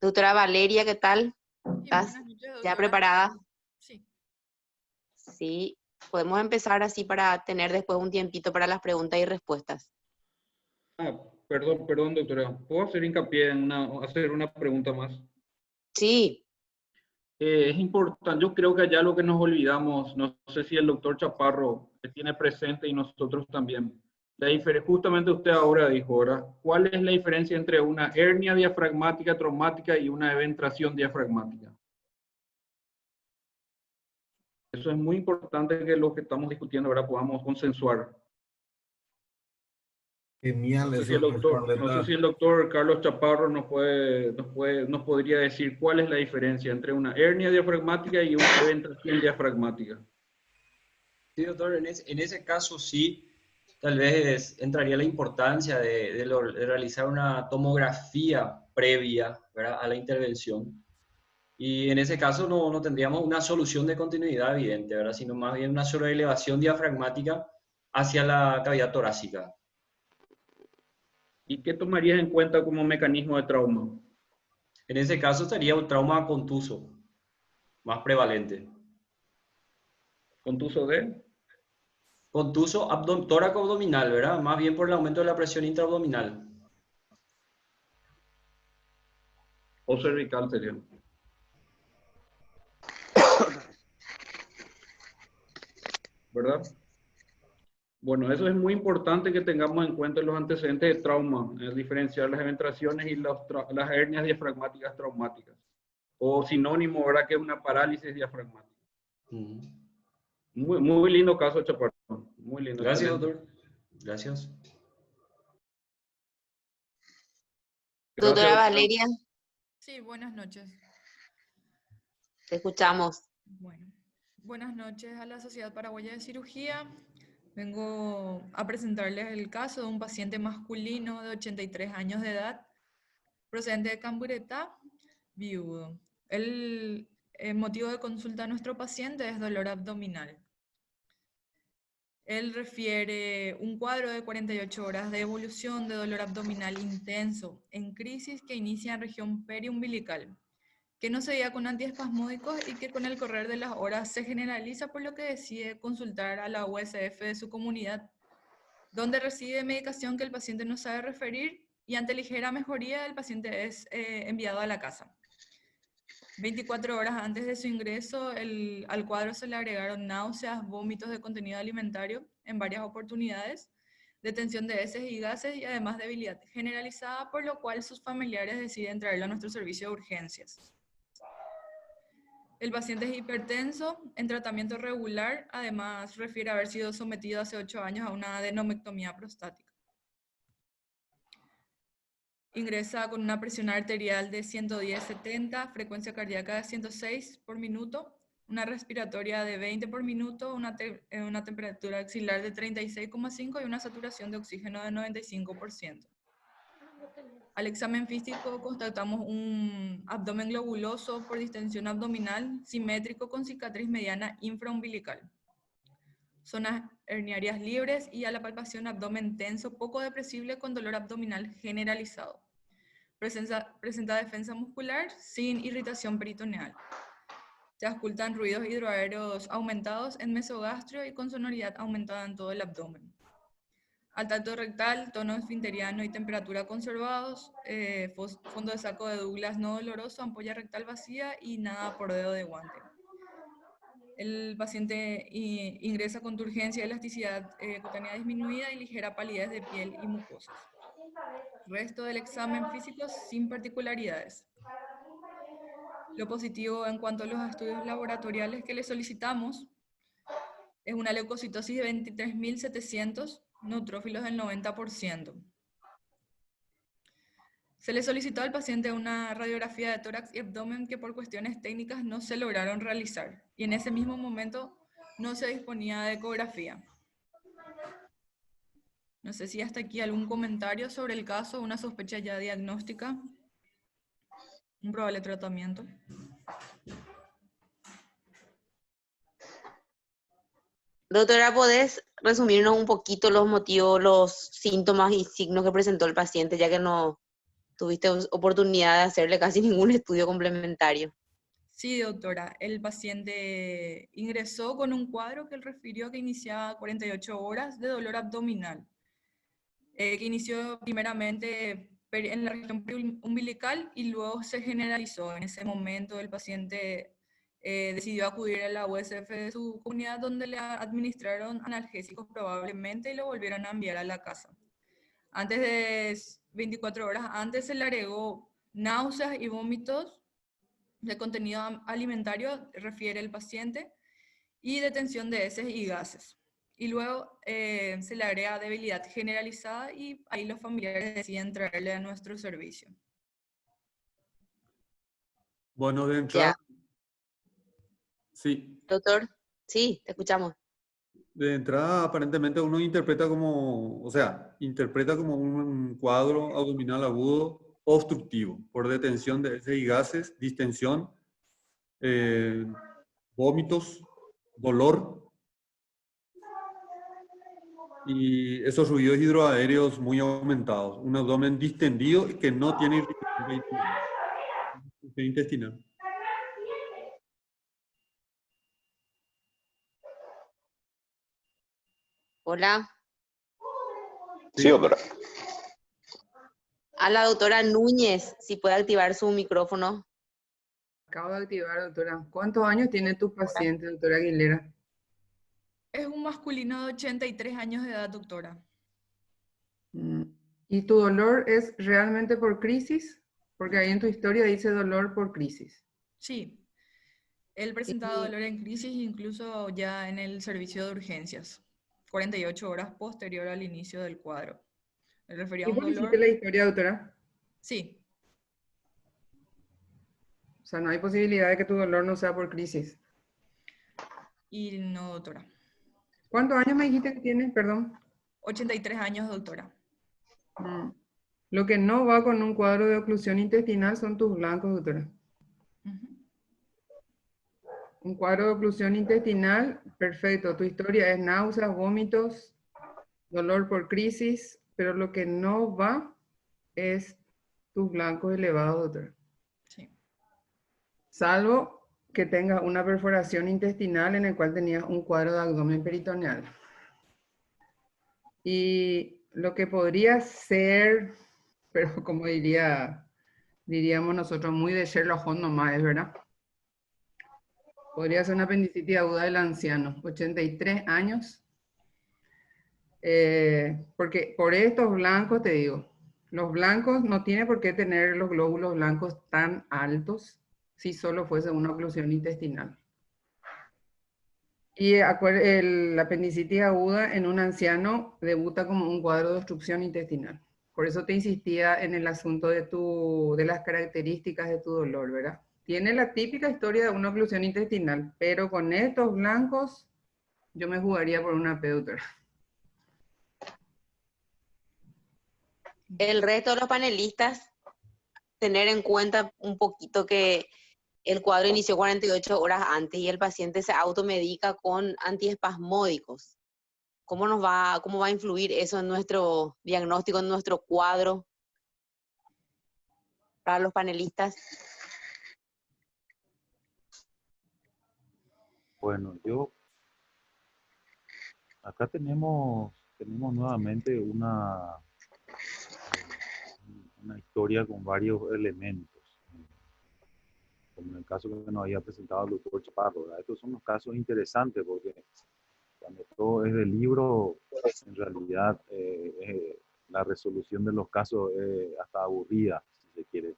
Doctora Valeria, ¿qué tal? ¿Estás Buenas noches, ya doctora. preparada? Sí. Sí, podemos empezar así para tener después un tiempito para las preguntas y respuestas. Perdón, doctora. ¿Puedo hacer hincapié en hacer una pregunta más? Sí. Es importante, yo creo que allá lo que nos olvidamos, no sé si el doctor Chaparro tiene presente y nosotros también. Justamente usted ahora dijo, ¿verdad? ¿Cuál es la diferencia entre una hernia diafragmática traumática y una eventración diafragmática? Eso es muy importante que lo que estamos discutiendo ahora podamos consensuar. Genial, No sé si el doctor Carlos Chaparro nos podría decir cuál es la diferencia entre una hernia diafragmática y una eventración diafragmática. Sí, doctor, en ese caso sí, tal vez entraría la importancia de realizar una tomografía previa, ¿verdad?, a la intervención. Y en ese caso no tendríamos una solución de continuidad evidente, ¿verdad?, sino más bien una sobreelevación diafragmática hacia la cavidad torácica. ¿Y qué tomarías en cuenta como mecanismo de trauma? En ese caso estaría un trauma contuso, más prevalente. ¿Contuso de? Contuso tóraco-abdominal, ¿verdad? Más bien por el aumento de la presión intraabdominal. O cervical sería. ¿Verdad? Bueno, eso es muy importante que tengamos en cuenta los antecedentes de trauma, diferenciar las eventraciones y las hernias diafragmáticas traumáticas. O sinónimo, ¿verdad?, que es una parálisis diafragmática. Muy lindo caso, Chaparro. Muy lindo. Gracias, excelente. doctor. Gracias. Doctora Valeria, Sí, buenas noches. te escuchamos. Bueno, buenas noches a la Sociedad Paraguaya de Cirugía. Vengo a presentarles el caso de un paciente masculino de 83 años de edad, procedente de Camburetá, viudo. El motivo de consulta a nuestro paciente es dolor abdominal. Él refiere un cuadro de 48 horas de evolución de dolor abdominal intenso en crisis que inicia en región periumbilical, que no se veía con antiespasmódicos y que con el correr de las horas se generaliza, por lo que decide consultar a la USF de su comunidad, donde recibe medicación que el paciente no sabe referir y ante ligera mejoría el paciente es enviado a la casa. 24 horas antes de su ingreso, al cuadro se le agregaron náuseas, vómitos de contenido alimentario en varias oportunidades, detención de heces y gases y además debilidad generalizada, por lo cual sus familiares deciden traerlo a nuestro servicio de urgencias. El paciente es hipertenso, en tratamiento regular, además refiere haber sido sometido hace 8 años a una adenomectomía prostática. Ingresa con una presión arterial de 110/70, frecuencia cardíaca de 106 por minuto, una respiratoria de 20 por minuto, una temperatura axilar de 36,5 y una saturación de oxígeno de 95%. Al examen físico constatamos un abdomen globuloso por distensión abdominal, simétrico con cicatriz mediana infraumbilical. Zonas herniarias libres y a la palpación abdomen tenso, poco depresible con dolor abdominal generalizado. Presenta defensa muscular sin irritación peritoneal. Se auscultan ruidos hidroaéreos aumentados en mesogastrio y con sonoridad aumentada en todo el abdomen. Al tacto rectal, tono esfinteriano y temperatura conservados, fondo de saco de Douglas no doloroso, ampolla rectal vacía y nada por dedo de guante. El paciente ingresa con turgencia, elasticidad cutánea disminuida y ligera palidez de piel y mucosas. Resto del examen físico sin particularidades. Lo positivo en cuanto a los estudios laboratoriales que le solicitamos es una leucocitosis de 23.700, neutrófilos del 90%. Se le solicitó al paciente una radiografía de tórax y abdomen que por cuestiones técnicas no se lograron realizar, y en ese mismo momento no se disponía de ecografía. No sé si hasta aquí algún comentario sobre el caso, una sospecha ya diagnóstica, un probable tratamiento. Doctora, ¿podés resumirnos un poquito los motivos, los síntomas y signos que presentó el paciente, ya que no tuviste oportunidad de hacerle casi ningún estudio complementario? Sí, doctora. El paciente ingresó con un cuadro que él refirió que iniciaba 48 horas de dolor abdominal, que inició primeramente en la región umbilical y luego se generalizó. En ese momento el paciente decidió acudir a la USF de su comunidad, donde le administraron analgésicos probablemente y lo volvieron a enviar a la casa. Antes de 24 horas antes se le agregó náuseas y vómitos de contenido alimentario, refiere el paciente, y detención de heces y gases. Y luego se le agrega debilidad generalizada y ahí los familiares deciden traerle a nuestro servicio. Bueno, de entrada, sí. Doctor, sí, te escuchamos. De entrada, aparentemente uno interpreta como, interpreta como un cuadro abdominal agudo obstructivo por detención de heces y gases, distensión, vómitos, dolor y esos ruidos hidroaéreos muy aumentados. Un abdomen distendido y que no tiene irritación intestinal. Hola. Sí, doctora. A la doctora Núñez, si puede activar su micrófono. Acabo de activar, doctora. ¿Cuántos años tiene tu paciente, doctora Aguilera? Es un masculino de 83 años de edad, doctora. ¿Y tu dolor es realmente por crisis? Porque ahí en tu historia dice dolor por crisis. Sí. Él presentaba dolor en crisis incluso ya en el servicio de urgencias, 48 horas posterior al inicio del cuadro. Me refería a un dolor. ¿Hiciste la historia, doctora? Sí. O sea, no hay posibilidad de que tu dolor no sea por crisis. Y no, doctora. ¿Cuántos años me dijiste que tienes, perdón? 83 años, doctora. Lo que no va con un cuadro de oclusión intestinal son tus blancos, doctora. Un cuadro de oclusión intestinal, perfecto. Tu historia es náuseas, vómitos, dolor por crisis, pero lo que no va es tus blancos elevados, doctora. Sí. Salvo que tengas una perforación intestinal en el cual tenías un cuadro de abdomen peritoneal. Y lo que podría ser, pero como diríamos nosotros, muy de Sherlock Holmes nomás, ¿es verdad? Podría ser una apendicitis aguda del anciano, 83 años. Porque por estos blancos, te digo, los blancos no tiene por qué tener los glóbulos blancos tan altos si solo fuese una oclusión intestinal. Y la apendicitis aguda en un anciano debuta como un cuadro de obstrucción intestinal. Por eso te insistía en el asunto de las características de tu dolor, ¿verdad? Tiene la típica historia de una oclusión intestinal, pero con estos blancos yo me jugaría por una Peuter. El resto de los panelistas, tener en cuenta un poquito que el cuadro inició 48 horas antes y el paciente se automedica con antiespasmódicos. ¿Cómo va a influir eso en nuestro diagnóstico, en nuestro cuadro para los panelistas? Bueno, acá tenemos nuevamente una historia con varios elementos, como en el caso que nos había presentado el doctor Chaparro, ¿verdad? Estos son los casos interesantes porque cuando todo es del libro, en realidad la resolución de los casos es hasta aburrida, si se quiere.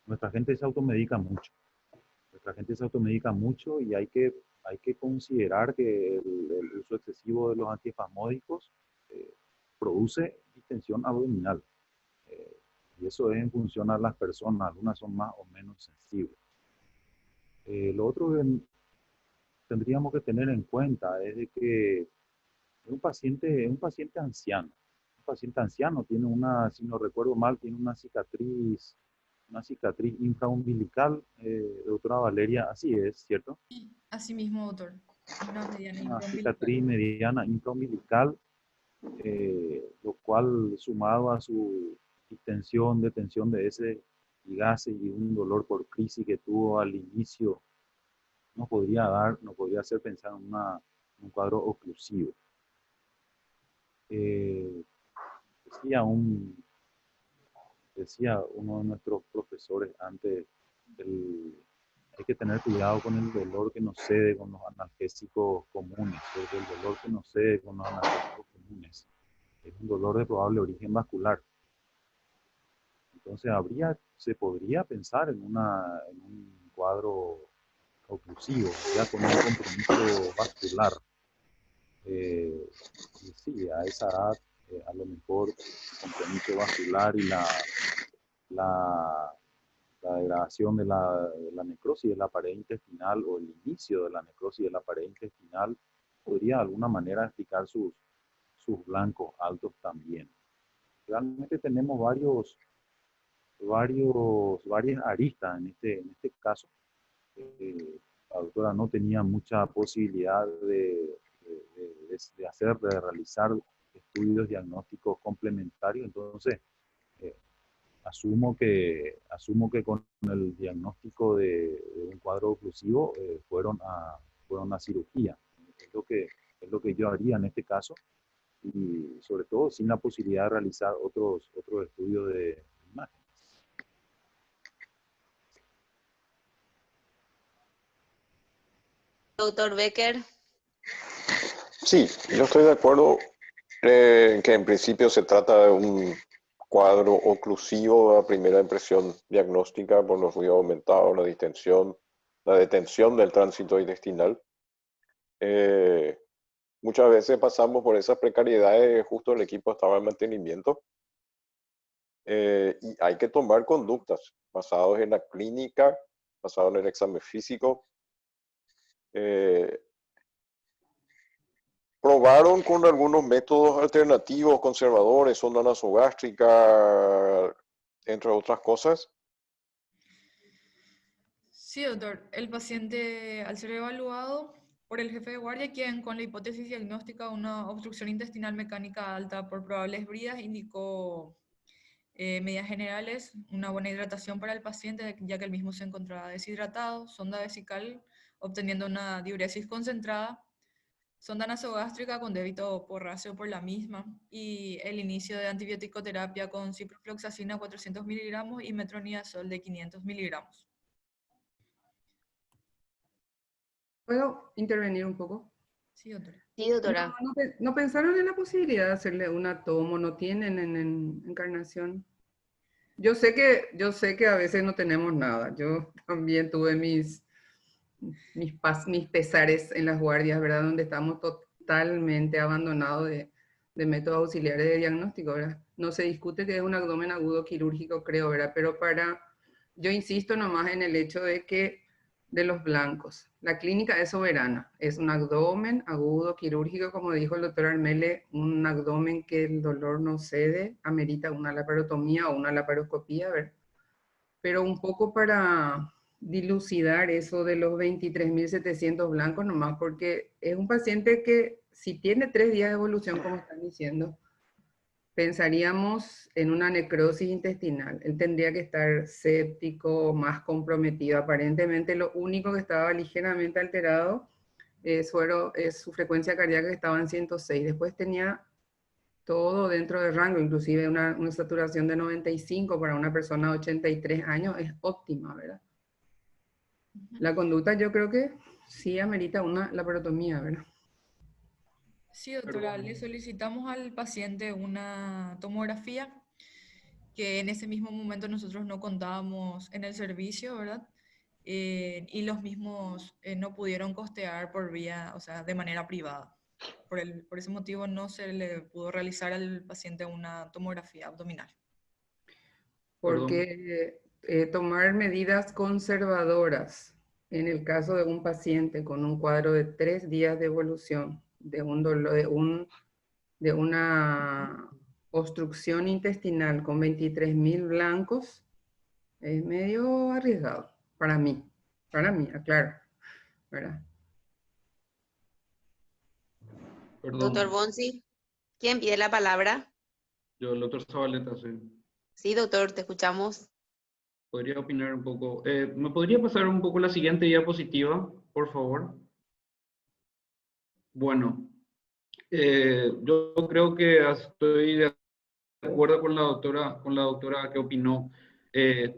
Nuestra gente se automedica mucho. Y hay que considerar que el uso excesivo de los antiespasmódicos produce distensión abdominal. Y eso es en función a las personas, algunas son más o menos sensibles. Lo otro que tendríamos que tener en cuenta es de que es un paciente anciano. Un paciente anciano tiene si no recuerdo mal, tiene una cicatriz intraumbilical, doctora Valeria, así es, ¿cierto? Sí, así mismo, doctor. Una cicatriz mediana intraumbilical, lo cual sumado a su detención de ese gases y un dolor por crisis que tuvo al inicio, nos podría hacer pensar en un cuadro oclusivo. Decía uno de nuestros profesores antes, hay que tener cuidado con el dolor que nos cede con los analgésicos comunes, porque el dolor que nos cede con los analgésicos comunes es un dolor de probable origen vascular. Entonces se podría pensar en un cuadro oclusivo, ya con un compromiso vascular. Y sí, a esa edad, a lo mejor compromiso vascular y la degradación de la necrosis de la pared intestinal o el inicio de la necrosis de la pared intestinal podría de alguna manera explicar sus blancos altos también. Realmente tenemos varias aristas en este caso. La doctora no tenía mucha posibilidad de realizar estudios diagnósticos complementarios, entonces asumo que con el diagnóstico de un cuadro oclusivo fueron a cirugía. Es lo que yo haría en este caso, y sobre todo sin la posibilidad de realizar otros estudios de imagen. Doctor Becker. Sí, yo estoy de acuerdo en que en principio se trata de un cuadro oclusivo a primera impresión diagnóstica por los ruidos aumentados, la detención del tránsito intestinal. Muchas veces pasamos por esas precariedades, justo el equipo estaba en mantenimiento, y hay que tomar conductas basadas en la clínica, basadas en el examen físico. Probaron con algunos métodos alternativos, conservadores, sonda nasogástrica, entre otras cosas. Sí, doctor. El paciente, al ser evaluado por el jefe de guardia, quien con la hipótesis diagnóstica de una obstrucción intestinal mecánica alta por probables bridas indicó medidas generales, una buena hidratación para el paciente, ya que el mismo se encontraba deshidratado, sonda vesical obteniendo una diuresis concentrada, sonda nasogástrica con débito porráceo por la misma y el inicio de antibiótico-terapia con ciprofloxacina 400 miligramos y metronidazol de 500 miligramos. ¿Puedo intervenir un poco? Sí, doctora. Sí, doctora. ¿No pensaron en la posibilidad de hacerle una tomo? ¿No tienen en Encarnación? Yo sé que a veces no tenemos nada. Yo también tuve mis pesares en las guardias, ¿verdad? Donde estamos totalmente abandonados de métodos auxiliares de diagnóstico, ¿verdad? No se discute que es un abdomen agudo quirúrgico, creo, ¿verdad? Pero yo insisto nomás en el hecho de los blancos. La clínica es soberana, es un abdomen agudo quirúrgico, como dijo el doctor Armele, un abdomen que el dolor no cede, amerita una laparotomía o una laparoscopía, ¿verdad? Pero un poco para dilucidar eso de los 23.700 blancos nomás, porque es un paciente que si tiene 3 días de evolución, como están diciendo, pensaríamos en una necrosis intestinal. Él tendría que estar séptico, más comprometido. Aparentemente lo único que estaba ligeramente alterado es su frecuencia cardíaca, que estaba en 106. Después tenía todo dentro del rango, inclusive una saturación de 95 para una persona de 83 años es óptima, ¿verdad? La conducta yo creo que sí amerita una laparotomía, ¿verdad? Sí, doctora, le solicitamos al paciente una tomografía que en ese mismo momento nosotros no contábamos en el servicio, ¿verdad? Y los mismos no pudieron costear por vía, o sea, de manera privada. Por ese motivo no se le pudo realizar al paciente una tomografía abdominal. Porque tomar medidas conservadoras en el caso de un paciente con un cuadro de 3 días de evolución, de una obstrucción intestinal con 23.000 blancos, es medio arriesgado para mí, aclaro, ¿verdad? Doctor Bonsi, ¿quién pide la palabra? Yo, el doctor Zabaleta, sí. Sí, doctor, te escuchamos. Podría opinar un poco. ¿Me podría pasar un poco la siguiente diapositiva, por favor? Bueno, yo creo que estoy de acuerdo con la doctora que opinó.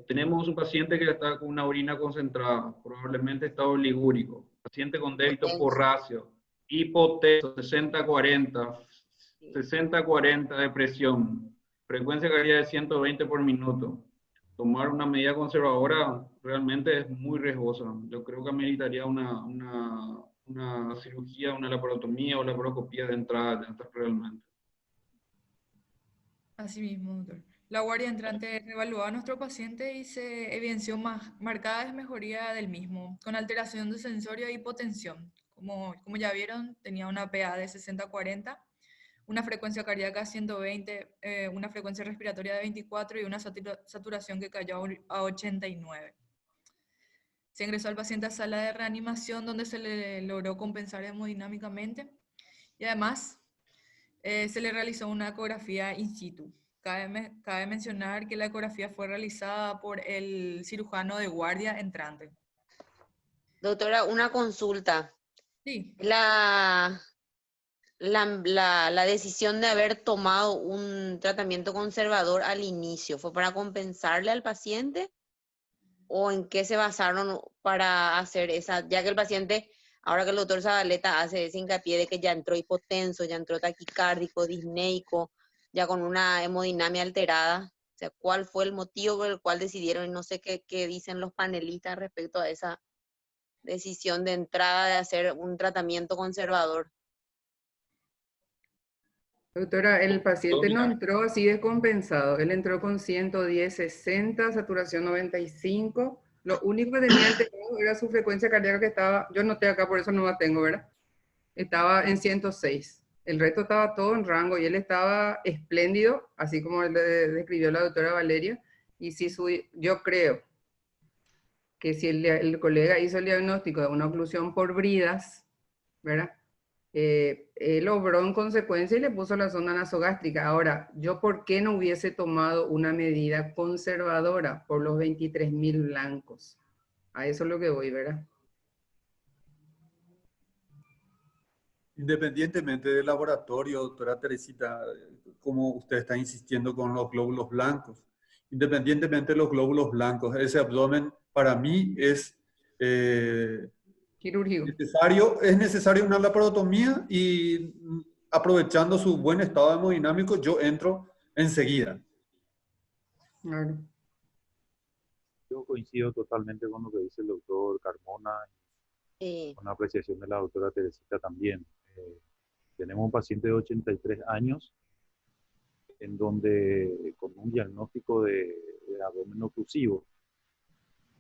Tenemos un paciente que está con una orina concentrada, probablemente estado ligúrico, paciente con débito porráceo, hipotenso, 60-40, 60-40 de presión, frecuencia cardíaca de 120 por minuto. Tomar una medida conservadora realmente es muy riesgosa. Yo creo que ameritaría una cirugía, una laparotomía o laparoscopía de entrada realmente. Así mismo, doctor. La guardia entrante reevaluó a nuestro paciente y se evidenció marcada desmejoría del mismo, con alteración de sensorio e hipotensión. Como ya vieron, tenía una PA de 60-40, una frecuencia cardíaca 120, una frecuencia respiratoria de 24 y una saturación que cayó a 89. Se ingresó al paciente a sala de reanimación donde se le logró compensar hemodinámicamente y además se le realizó una ecografía in situ. Cabe mencionar que la ecografía fue realizada por el cirujano de guardia entrante. Doctora, una consulta. Sí. La decisión de haber tomado un tratamiento conservador al inicio, ¿fue para compensarle al paciente? ¿O en qué se basaron para hacer esa? Ya que el paciente, ahora que el doctor Zabaleta hace ese hincapié de que ya entró hipotenso, ya entró taquicárdico, disneico, ya con una hemodinamia alterada, o sea, ¿cuál fue el motivo por el cual decidieron? Y no sé qué dicen los panelistas respecto a esa decisión de entrada de hacer un tratamiento conservador. Doctora, el paciente no entró así descompensado, él entró con 110-60, saturación 95, lo único que tenía alterado era su frecuencia cardíaca que estaba, yo noté acá, por eso no la tengo, ¿verdad? Estaba en 106, el resto estaba todo en rango y él estaba espléndido, así como le describió la doctora Valeria, y si yo creo que si el colega hizo el diagnóstico de una oclusión por bridas, ¿verdad? Él obró en consecuencia y le puso la sonda nasogástrica. Ahora, ¿yo por qué no hubiese tomado una medida conservadora por los 23.000 blancos? A eso es lo que voy, ¿verdad? Independientemente del laboratorio, doctora Teresita, como usted está insistiendo con los glóbulos blancos, independientemente de los glóbulos blancos, ese abdomen para mí es Quirúrgico. Es necesario una laparotomía y aprovechando su buen estado hemodinámico, yo entro enseguida. Claro. Yo coincido totalmente con lo que dice el doctor Carmona y con la apreciación de la doctora Teresita también. Tenemos un paciente de 83 años en donde con un diagnóstico de abdomen oclusivo,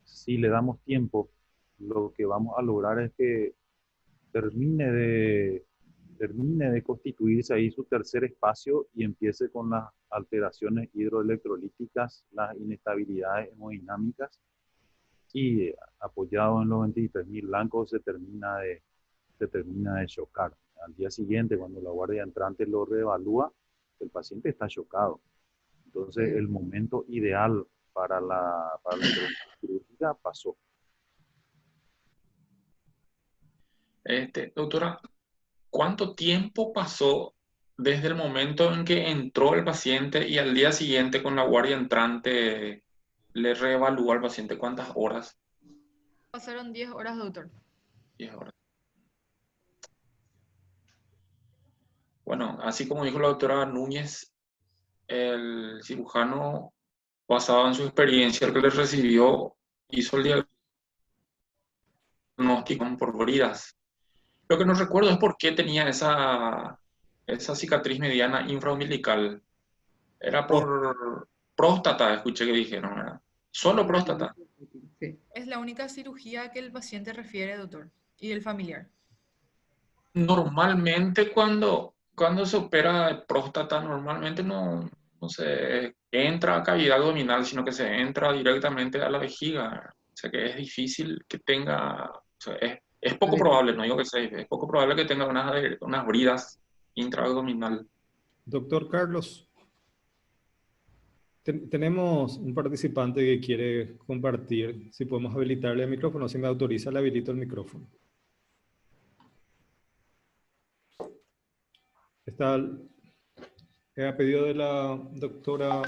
si le damos tiempo, lo que vamos a lograr es que termine de constituirse ahí su tercer espacio y empiece con las alteraciones hidroelectrolíticas, las inestabilidades hemodinámicas, y apoyado en los 23.000 blancos se termina de chocar. Al día siguiente, cuando la guardia entrante lo reevalúa, el paciente está chocado. Entonces, el momento ideal para la intervención quirúrgica pasó. Doctora, ¿cuánto tiempo pasó desde el momento en que entró el paciente y al día siguiente con la guardia entrante le reevaluó al paciente? ¿Cuántas horas? Pasaron 10 horas, doctor. 10 horas. Bueno, así como dijo la doctora Núñez, el cirujano, basado en su experiencia, el que le recibió, hizo el diagnóstico por bridas. Lo que no recuerdo es por qué tenía esa cicatriz mediana infraumbilical. Era por próstata, escuché que dijeron, ¿verdad? Solo próstata. Es la única cirugía que el paciente refiere, doctor, y el familiar. Normalmente cuando se opera de próstata, normalmente no se entra a cavidad abdominal, sino que se entra directamente a la vejiga. O sea que es difícil que tenga, o sea, es poco probable, no digo que sea, es poco probable que tenga unas bridas intraabdominal. Doctor Carlos, tenemos un participante que quiere compartir. Si podemos habilitarle el micrófono, si me autoriza, le habilito el micrófono. Está a pedido de la doctora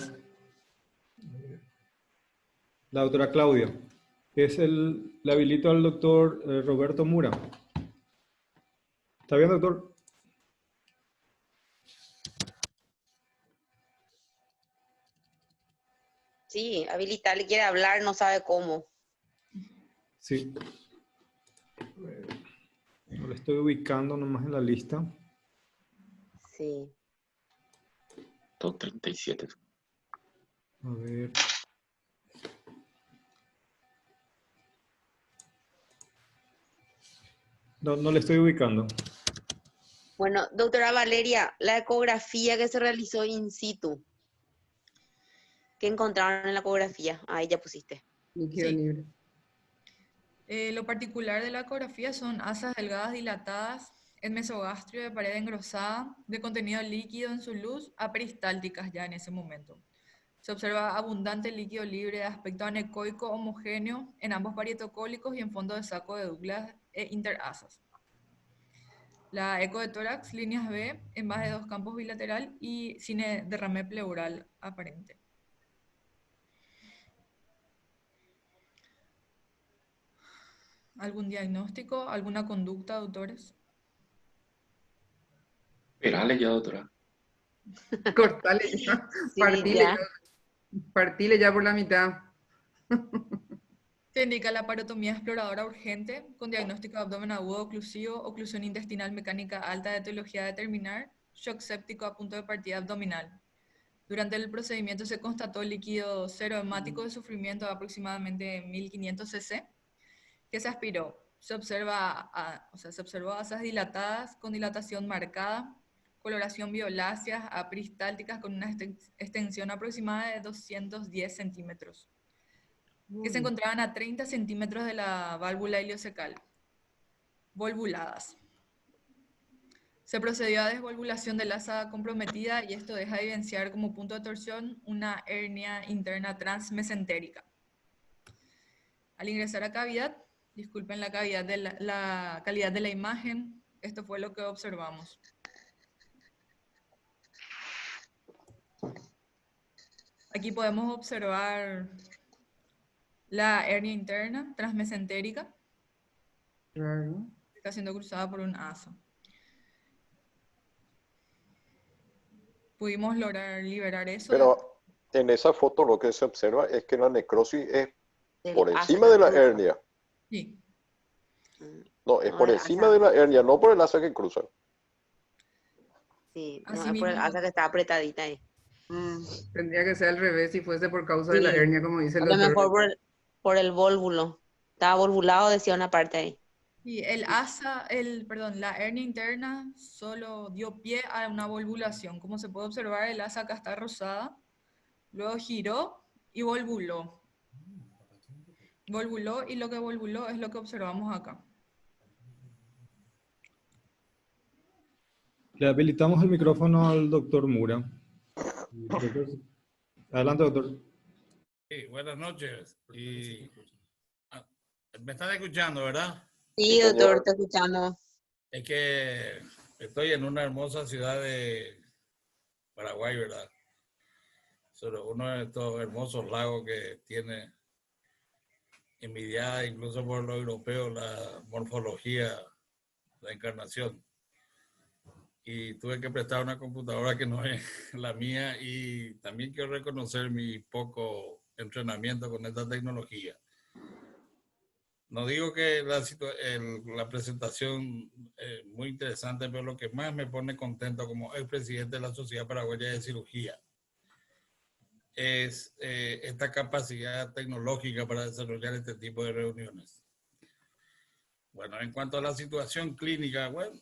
Claudia. Le habilito al doctor Roberto Mura. ¿Está bien, doctor? Sí, habilitarle, quiere hablar, no sabe cómo. Sí. No le estoy ubicando nomás en la lista. Sí. 37. A ver. No le estoy ubicando. Bueno, doctora Valeria, la ecografía que se realizó in situ. ¿Qué encontraron en la ecografía? Ahí ya pusiste. Líquido libre. Lo particular de la ecografía son asas delgadas dilatadas, el mesogastrio de pared engrosada, de contenido líquido en su luz, aperistálticas ya en ese momento. Se observa abundante líquido libre de aspecto anecoico homogéneo en ambos parietocólicos y en fondo de saco de Douglas e interasas. La eco de tórax, líneas B, en más de 2 campos bilateral y sin derrame pleural aparente. ¿Algún diagnóstico? ¿Alguna conducta, doctores? Esperale ya, doctora. Cortale ya. Sí, Partile ya por la mitad. Se indica la parotomía exploradora urgente con diagnóstico de abdomen agudo oclusivo, oclusión intestinal mecánica alta de etiología a determinar, shock séptico a punto de partida abdominal. Durante el procedimiento se constató líquido cero hemático de sufrimiento de aproximadamente 1500 cc, que se aspiró. Se observó asas dilatadas con dilatación marcada, coloración violácea, aperistálticas con una extensión aproximada de 210 centímetros, que se encontraban a 30 centímetros de la válvula iliocecal, volvuladas. Se procedió a desvolvulación del asa comprometida y esto deja evidenciar como punto de torsión una hernia interna transmesentérica. Al ingresar a cavidad, disculpen la calidad de la imagen, esto fue lo que observamos. Aquí podemos observar la hernia interna transmesentérica. Claro. Está siendo cruzada por un asa. Pudimos lograr liberar eso. Pero en esa foto lo que se observa es que la necrosis es Del por asa encima de la que cruza. hernia. Sí. No, es No, por el encima asa. de la hernia, no por el asa que cruza. Sí, no, Así es por el mismo. asa que está apretadita ahí. Tendría que ser al revés si fuese por causa de la Sí, hernia, como dice el a lo doctor. mejor por el vólvulo. Estaba volvulado, decía una parte ahí. Y la hernia interna solo dio pie a una volvulación. Como se puede observar, el asa acá está rosada. Luego giró y volvuló. Volvuló y lo que volvuló es lo que observamos acá. Le habilitamos el micrófono al doctor Mura. Doctor, adelante, doctor. Sí, buenas noches. ¿Me están escuchando, verdad? Sí, Sí, doctor, señor. te escuchamos. Es que estoy en una hermosa ciudad de Paraguay, ¿verdad? Sobre uno de estos hermosos lagos que tiene envidiada incluso por los europeos la morfología, la encarnación. Y tuve que prestar una computadora que no es la mía y también quiero reconocer mi poco entrenamiento con esta tecnología. No digo que la presentación es muy interesante, pero lo que más me pone contento como expresidente de la Sociedad Paraguaya de Cirugía es esta capacidad tecnológica para desarrollar este tipo de reuniones. Bueno, en cuanto a la situación clínica, bueno,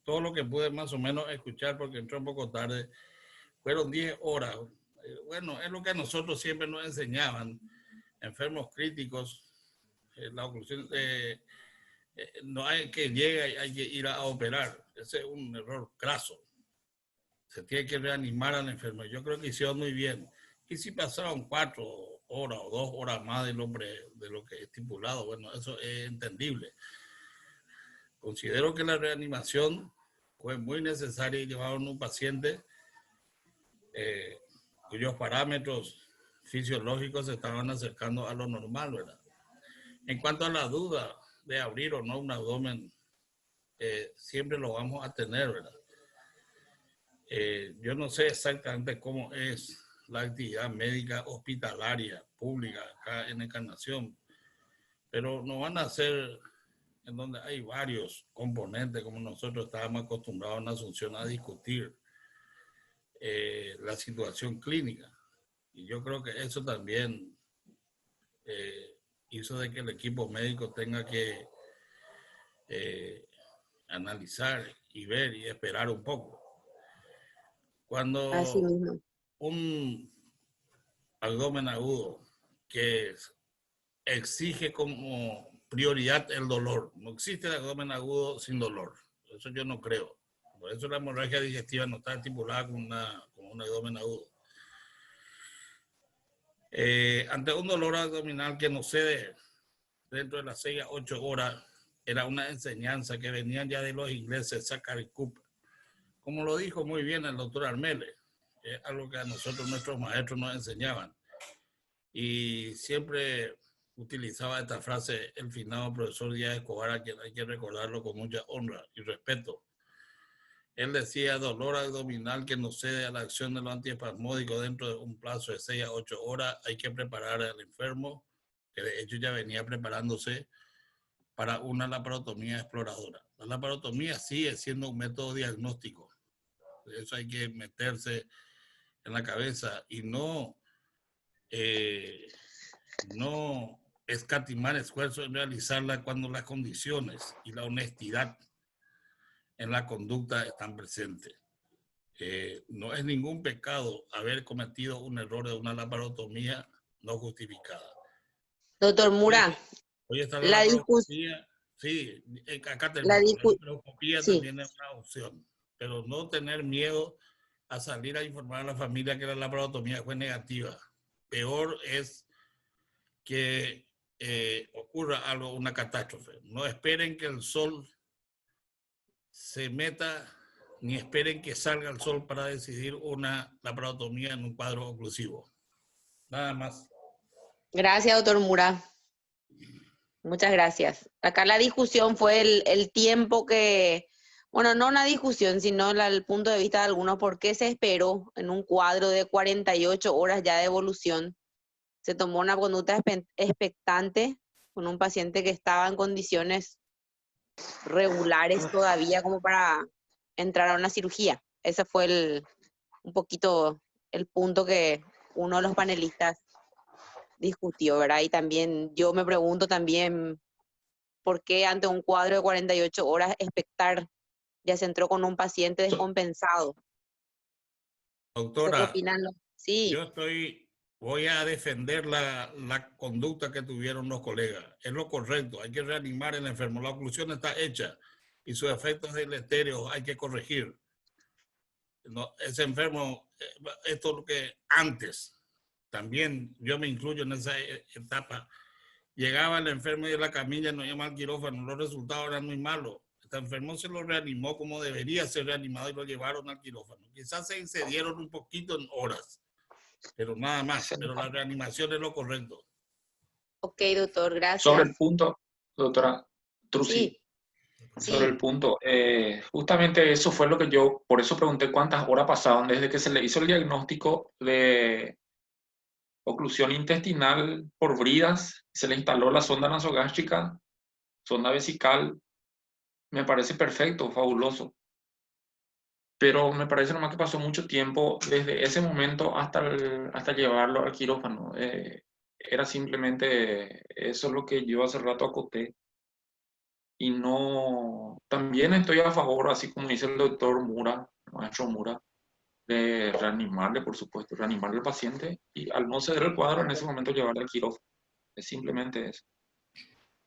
todo lo que pude más o menos escuchar, porque entré un poco tarde, fueron 10 horas. Bueno, es lo que a nosotros siempre nos enseñaban, enfermos críticos, la oclusión, no hay que llegar y hay que ir a operar. Ese es un error craso. Se tiene que reanimar al enfermo. Yo creo que hicieron muy bien. Y si pasaron 4 horas o 2 horas más de lo que es estipulado, bueno, eso es entendible. Considero que la reanimación fue muy necesaria y llevaron un paciente cuyos parámetros fisiológicos se estaban acercando a lo normal, ¿verdad? En cuanto a la duda de abrir o no un abdomen, siempre lo vamos a tener, ¿verdad? Yo no sé exactamente cómo es la actividad médica hospitalaria pública acá en Encarnación, pero no van a ser en donde hay varios componentes, como nosotros estábamos acostumbrados en Asunción a discutir la situación clínica. Y yo creo que eso también hizo de que el equipo médico tenga que analizar y ver y esperar un poco. Cuando Así mismo. un abdomen agudo que exige como prioridad el dolor, no existe el abdomen agudo sin dolor, eso yo no creo. Por eso la hemorragia digestiva no está estipulada como un abdomen agudo. Ante un dolor abdominal que no cede dentro de las 6 a 8 horas, era una enseñanza que venían ya de los ingleses, Zachary Cooper. Como lo dijo muy bien el doctor Armele, es algo que a nosotros nuestros maestros nos enseñaban. Y siempre utilizaba esta frase el finado profesor Díaz Escobar, a quien hay que recordarlo con mucha honra y respeto. Él decía: dolor abdominal que no cede a la acción de los antiespasmódicos dentro de un plazo de 6 a 8 horas, hay que preparar al enfermo, que de hecho ya venía preparándose para una laparotomía exploradora. La laparotomía sigue siendo un método diagnóstico. Eso hay que meterse en la cabeza y no escatimar esfuerzo en realizarla cuando las condiciones y la honestidad en la conducta están presentes. No es ningún pecado haber cometido un error de una laparotomía no justificada. Doctor Mura, Hoy está la laparoscopía. Sí, acá termino. La laparoscopía sí. también es una opción, pero no tener miedo a salir a informar a la familia que la laparotomía fue negativa. Peor es que ocurra algo, una catástrofe. No esperen que el sol se meta, ni esperen que salga el sol para decidir una laparotomía en un cuadro oclusivo. Nada más. Gracias, doctor Mura. Muchas gracias. Acá la discusión fue el tiempo que, bueno, no una discusión, sino el punto de vista de algunos, por qué se esperó en un cuadro de 48 horas ya de evolución. Se tomó una conducta expectante con un paciente que estaba en condiciones regulares todavía como para entrar a una cirugía. Ese fue un poquito el punto que uno de los panelistas discutió, ¿verdad? Y también yo me pregunto también por qué ante un cuadro de 48 horas expectar, ya se entró con un paciente descompensado. Doctora, ¿Qué opinan? Sí. Voy a defender la conducta que tuvieron los colegas. Es lo correcto, hay que reanimar al enfermo. La oclusión está hecha y sus efectos deleterios hay que corregir. No, ese enfermo, esto es lo que antes, también yo me incluyo en esa etapa, llegaba el enfermo de la camilla, no llama al quirófano, los resultados eran muy malos. Este enfermo se lo reanimó como debería ser reanimado y lo llevaron al quirófano. Quizás se excedieron un poquito en horas, pero nada más. Pero la reanimación es lo correcto. Ok, doctor, gracias. Sobre el punto, doctora Trusi, sí. sobre el punto, justamente eso fue lo que yo, por eso pregunté cuántas horas pasaban desde que se le hizo el diagnóstico de oclusión intestinal por bridas, se le instaló la sonda nasogástrica, sonda vesical. Me parece perfecto, fabuloso. Pero me parece nomás que pasó mucho tiempo desde ese momento hasta llevarlo al quirófano. Era simplemente eso lo que yo hace rato acoté. Y no, también estoy a favor, así como dice el doctor Mura, el maestro Mura, de reanimarle, por supuesto, reanimarle al paciente y al no ceder el cuadro en ese momento llevarle al quirófano. Es simplemente eso.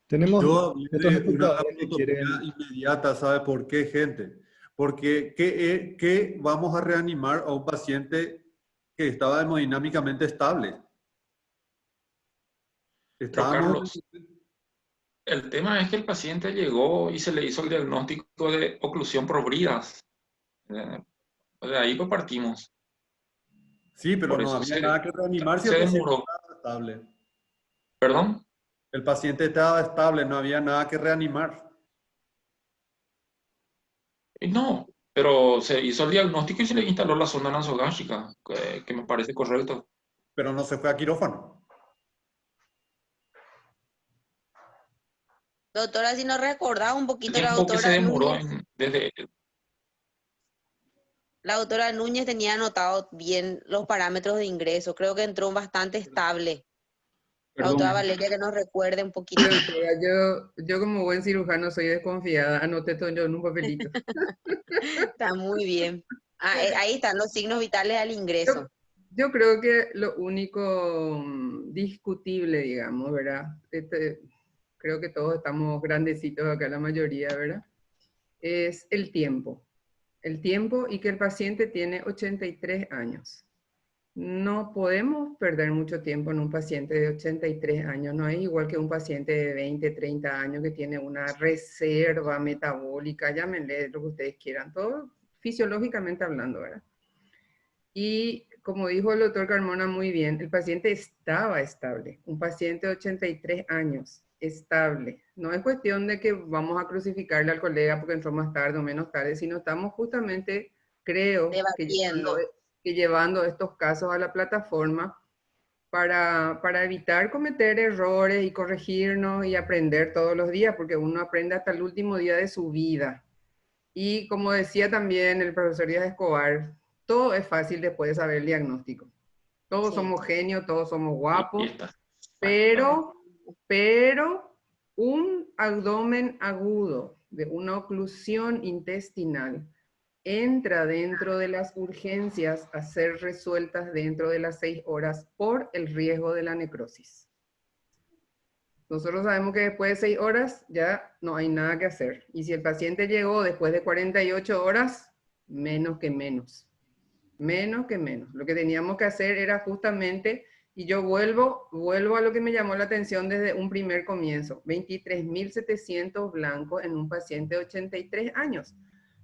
Tenemos Yo otros hablé de una espectadores que laparotomía quieren... inmediata, ¿sabe por qué, gente? Porque ¿qué vamos a reanimar a un paciente que estaba hemodinámicamente estable? Pero Estábamos... Carlos, el tema es que el paciente llegó y se le hizo el diagnóstico de oclusión por bridas. De ahí pues partimos. Sí, pero Por no eso había nada que reanimar si se el paciente demoró. estaba estable. ¿Perdón? El paciente estaba estable, no había nada que reanimar. No, pero se hizo el diagnóstico y se le instaló la sonda nasogástrica, que me parece correcto. Pero no se fue a quirófano. Doctora, si nos recordaba un poquito El la tiempo que se doctora demoró Núñez. desde... La doctora Núñez tenía anotado bien los parámetros de ingreso. Creo que entró bastante estable. La doctora Valeria, que nos recuerde un poquito. Yo como buen cirujano soy desconfiada. Anoté todo yo en un papelito. Está muy bien. Ahí están los signos vitales al ingreso. Yo creo que lo único discutible, digamos, ¿verdad? Creo que todos estamos grandecitos acá, la mayoría, ¿verdad? Es el tiempo. El tiempo y que el paciente tiene 83 años. No podemos perder mucho tiempo en un paciente de 83 años. No es igual que un paciente de 20, 30 años que tiene una reserva metabólica, llámenle lo que ustedes quieran, todo fisiológicamente hablando, ¿verdad? Y como dijo el doctor Carmona muy bien, el paciente estaba estable. Un paciente de 83 años, estable. No es cuestión de que vamos a crucificarle al colega porque entró más tarde o menos tarde, sino estamos justamente, creo, que llevando estos casos a la plataforma para evitar cometer errores y corregirnos y aprender todos los días, porque uno aprende hasta el último día de su vida. Y como decía también el profesor Díaz Escobar, todo es fácil después de saber el diagnóstico. Todos somos genios, todos somos guapos, pero un abdomen agudo de una oclusión intestinal entra dentro de las urgencias a ser resueltas dentro de las 6 horas por el riesgo de la necrosis. Nosotros sabemos que después de 6 horas ya no hay nada que hacer. Y si el paciente llegó después de 48 horas, menos que menos. Menos que menos. Lo que teníamos que hacer era justamente, y yo vuelvo a lo que me llamó la atención desde un primer comienzo, 23.700 blancos en un paciente de 83 años.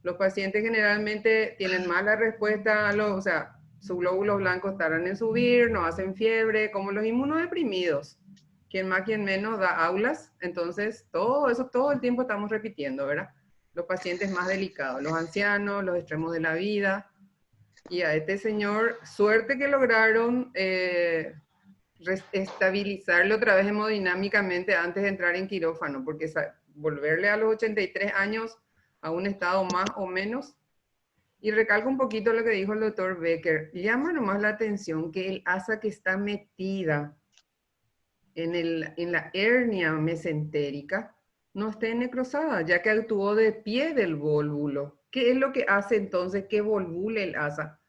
Los pacientes generalmente tienen mala respuesta a o sea, sus glóbulos blancos tardan en subir, no hacen fiebre, como los inmunodeprimidos. quien más, quien menos, da aulas. Entonces, todo eso, todo el tiempo estamos repitiendo, ¿verdad? Los pacientes más delicados, los ancianos, los extremos de la vida. Y a este señor, suerte que lograron estabilizarlo otra vez hemodinámicamente antes de entrar en quirófano, porque volverle a los 83 años a un estado más o menos. Y recalco un poquito lo que dijo el doctor Becker. Llama nomás la atención que el asa que está metida en la hernia mesentérica no esté necrosada, ya que actuó de pie del vólvulo. ¿Qué es lo que hace entonces que volvule el asa?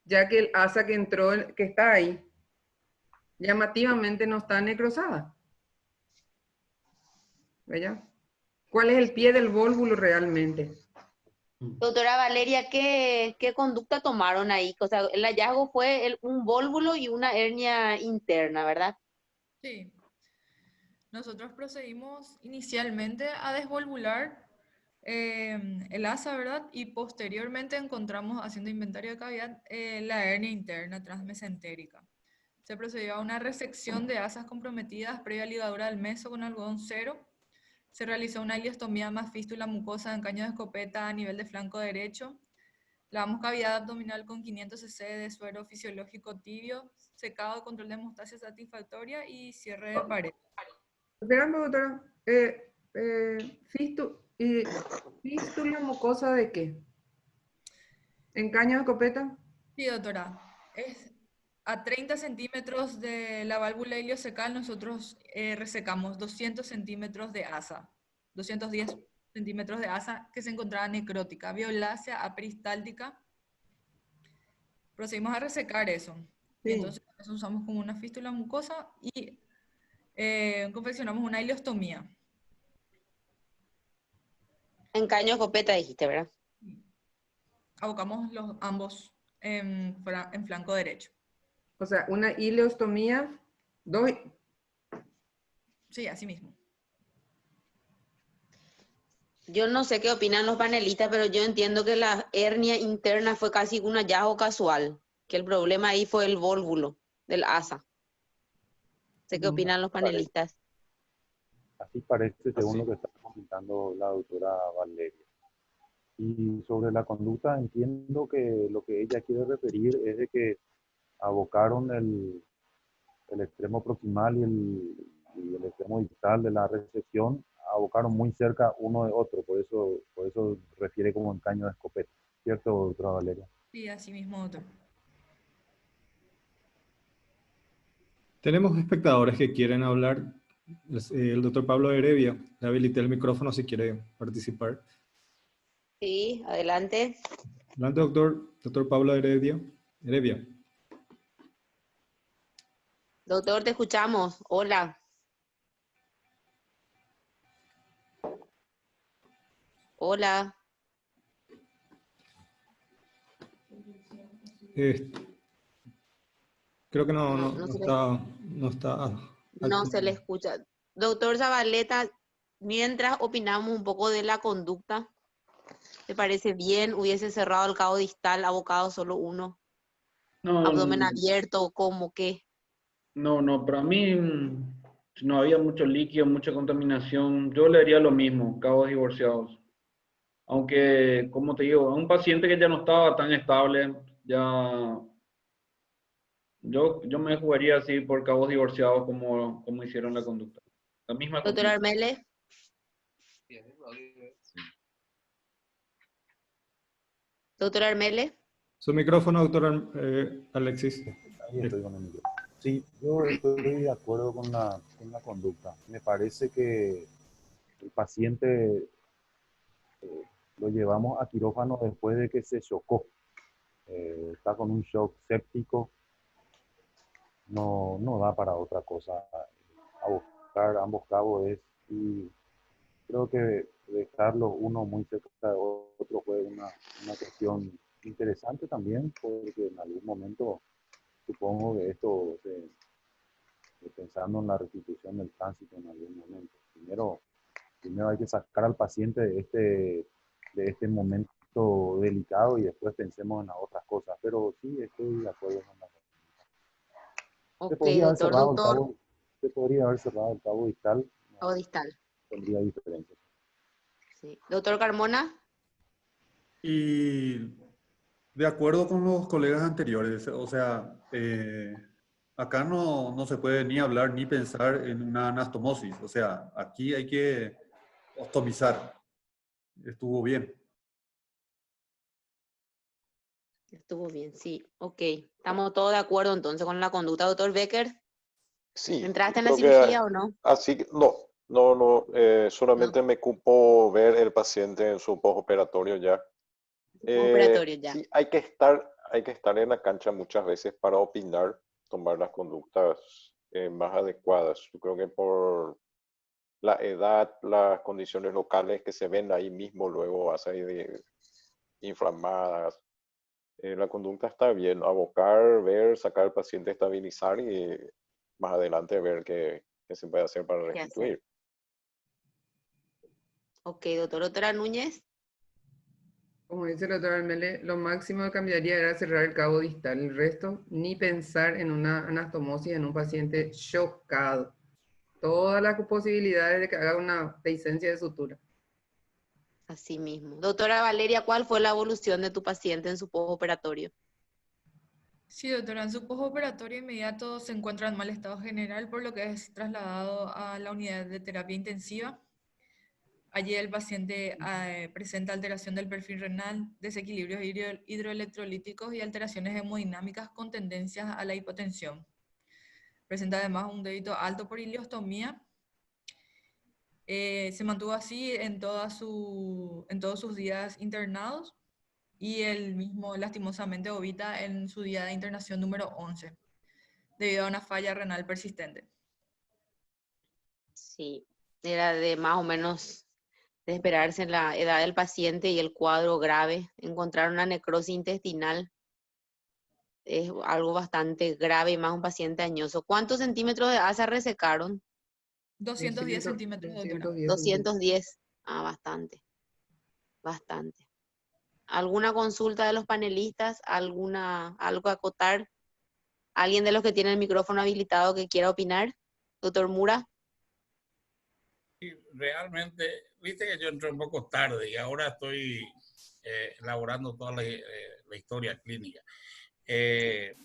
Ya que el asa que entró, que está ahí, llamativamente no está necrosada. ¿Veya? ¿Cuál es el pie del vólvulo realmente? Doctora Valeria, ¿qué conducta tomaron ahí? O sea, el hallazgo fue un vólvulo y una hernia interna, ¿verdad? Sí. Nosotros procedimos inicialmente a desvolvular el asa, ¿verdad? Y posteriormente encontramos, haciendo inventario de cavidad, la hernia interna transmesentérica. Se procedió a una resección de asas comprometidas previa ligadura del meso con algodón cero. Se realizó una ileostomía más fístula mucosa en caño de escopeta a nivel de flanco derecho. Lavamos cavidad abdominal con 500 cc de suero fisiológico tibio, secado de control de hemostasia satisfactoria y cierre de pared. Esperando, doctora. ¿Fístula mucosa de qué? ¿En caño de escopeta? Sí, doctora. Es a 30 centímetros de la válvula iliocecal nosotros resecamos 200 centímetros de asa, 210 centímetros de asa que se encontraba necrótica, violácea, aperistáltica. Procedimos a resecar eso. Sí. Y entonces eso usamos como una fístula mucosa y confeccionamos una ileostomía. En caño de escopeta dijiste, ¿verdad? Abocamos ambos en flanco derecho. O sea, una ileostomía, Sí, así mismo. Yo no sé qué opinan los panelistas, pero yo entiendo que la hernia interna fue casi un hallazgo casual, que el problema ahí fue el vólvulo del asa. Sé qué opinan los panelistas. Así parece, según lo que está comentando la doctora Valeria. Y sobre la conducta, entiendo que lo que ella quiere referir es de que abocaron el extremo proximal y el extremo distal de la resección, abocaron muy cerca uno de otro, por eso refiere como en caño de escopeta. ¿Cierto, doctora Valeria? Sí, así mismo, doctor. Tenemos espectadores que quieren hablar. El doctor Pablo Heredia, le habilité el micrófono si quiere participar. Sí, adelante. Adelante, doctor Pablo Heredia. Doctor, te escuchamos. Hola. Hola. Creo que no está. No se le escucha. Doctor Zabaleta, mientras opinamos un poco de la conducta, ¿te parece bien? ¿Hubiese cerrado el cabo distal, abocado solo uno? No, ¿Abdomen abierto? ¿Cómo qué? no, para mí no había mucho líquido, mucha contaminación. Yo le haría lo mismo, cabos divorciados. Aunque, como te digo, a un paciente que ya no estaba tan estable, ya yo me jugaría así por cabos divorciados como hicieron la conducta. La misma Doctor conducta. Armele. Doctor Armele. Su micrófono, doctor Alexis. Ahí estoy con el micrófono. Sí, yo estoy de acuerdo con la conducta. Me parece que el paciente lo llevamos a quirófano después de que se chocó. Está con un shock séptico. No da para otra cosa. A buscar ambos cabos y creo que dejarlo uno muy cerca de otro fue una cuestión interesante también, porque en algún momento supongo que esto, pensando en la restitución del tránsito en algún momento, primero hay que sacar al paciente de este momento delicado y después pensemos en las otras cosas, pero sí estoy de acuerdo con la Ok, doctor. paciente podría haber cerrado el cabo distal, O distal. tendría diferencia. Sí. Doctor Carmona. Y de acuerdo con los colegas anteriores, o sea, acá no se puede ni hablar ni pensar en una anastomosis. O sea, aquí hay que ostomizar. Estuvo bien. Estuvo bien, sí. Ok. Estamos todos de acuerdo entonces con la conducta, doctor Becker. Sí, ¿Entraste en la creo que cirugía o no? así que no, solamente me cupo ver el paciente en su postoperatorio ya. Operatorio ya. Sí, hay que estar en la cancha muchas veces para opinar, tomar las conductas más adecuadas. Yo creo que por la edad, las condiciones locales que se ven ahí mismo, luego vas ahí de inflamadas. La conducta está bien, abocar, ver, sacar al paciente, estabilizar y más adelante ver qué se puede hacer para ¿Qué hacer? restituir. Ok, doctora Núñez. Como dice el doctor Almele, lo máximo que cambiaría era cerrar el cabo distal. El resto, ni pensar en una anastomosis en un paciente chocado. Todas las posibilidades de que haga una dehiscencia de sutura. Así mismo. Doctora Valeria, ¿cuál fue la evolución de tu paciente en su postoperatorio? Sí, doctora, en su postoperatorio inmediato se encuentra en mal estado general, por lo que es trasladado a la unidad de terapia intensiva. Allí el paciente presenta alteración del perfil renal, desequilibrios hidroelectrolíticos y alteraciones hemodinámicas con tendencias a la hipotensión. Presenta además un débito alto por ileostomía. Se mantuvo así en todos sus días internados y él mismo lastimosamente ovita en su día de internación número 11, debido a una falla renal persistente. Sí, era de más o menos de esperarse en la edad del paciente y el cuadro grave. Encontrar una necrosis intestinal es algo bastante grave y más un paciente añoso. ¿Cuántos centímetros de asa resecaron? 210 centímetros, doctora. 210. Ah, bastante. Bastante. ¿Alguna consulta de los panelistas? ¿Algo a acotar? ¿Alguien de los que tiene el micrófono habilitado que quiera opinar? Doctor Mura. Y realmente, viste que yo entré un poco tarde y ahora estoy elaborando toda la historia clínica. Este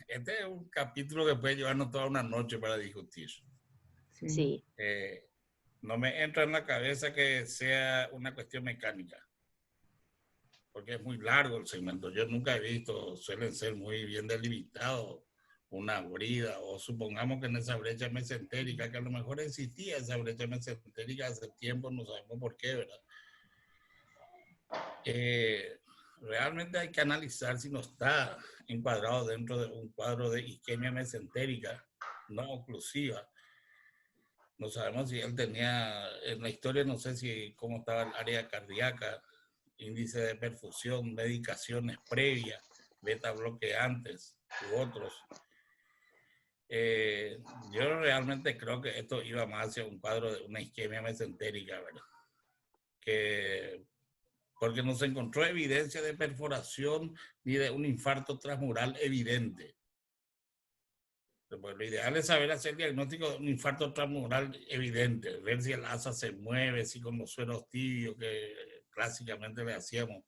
es un capítulo que puede llevarnos toda una noche para discutir. Sí. No me entra en la cabeza que sea una cuestión mecánica, porque es muy largo el segmento. Yo nunca he visto, suelen ser muy bien delimitados, una brida, o supongamos que en esa brecha mesentérica, que a lo mejor existía esa brecha mesentérica hace tiempo, no sabemos por qué, ¿verdad? Realmente hay que analizar si no está encuadrado dentro de un cuadro de isquemia mesentérica no oclusiva. No sabemos si él tenía, en la historia no sé si cómo estaba el área cardíaca, índice de perfusión, medicaciones previas, beta bloqueantes u otros. Yo realmente creo que esto iba más hacia un cuadro de una isquemia mesentérica, ¿verdad? Porque no se encontró evidencia de perforación ni de un infarto transmural evidente. Pues lo ideal es saber hacer el diagnóstico de un infarto transmural evidente, ver si el asa se mueve, si con los sueros tibios que clásicamente le hacíamos.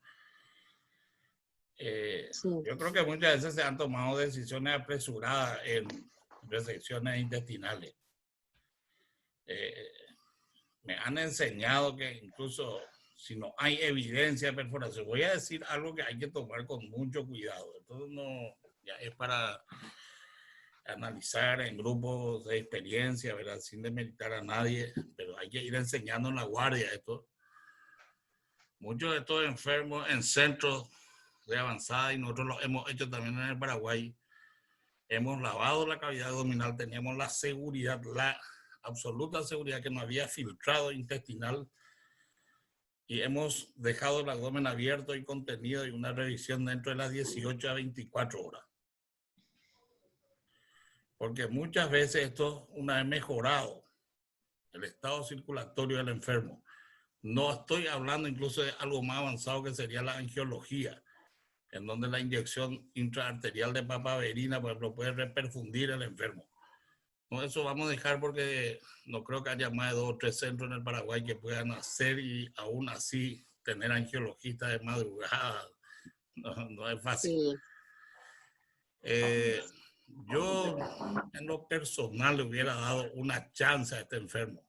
Yo creo que muchas veces se han tomado decisiones apresuradas en resecciones intestinales. Me han enseñado que incluso si no hay evidencia de perforación, voy a decir algo que hay que tomar con mucho cuidado. Esto no ya es para analizar en grupos de experiencia, ¿verdad? Sin demeritar a nadie, pero hay que ir enseñando en la guardia esto. Muchos de estos enfermos en centros de avanzada, y nosotros lo hemos hecho también en el Paraguay, hemos lavado la cavidad abdominal, teníamos la seguridad, la absoluta seguridad que no había filtrado intestinal y hemos dejado el abdomen abierto y contenido y una revisión dentro de las 18 a 24 horas. Porque muchas veces esto, una vez mejorado el estado circulatorio del enfermo, no estoy hablando incluso de algo más avanzado que sería la angiología, en donde la inyección intraarterial de papaverina, por ejemplo, puede reperfundir el enfermo. No, eso vamos a dejar porque no creo que haya más de 2 o 3 centros en el Paraguay que puedan hacer y aún así tener angiologistas de madrugada. No es fácil. Sí. Yo en lo personal le hubiera dado una chance a este enfermo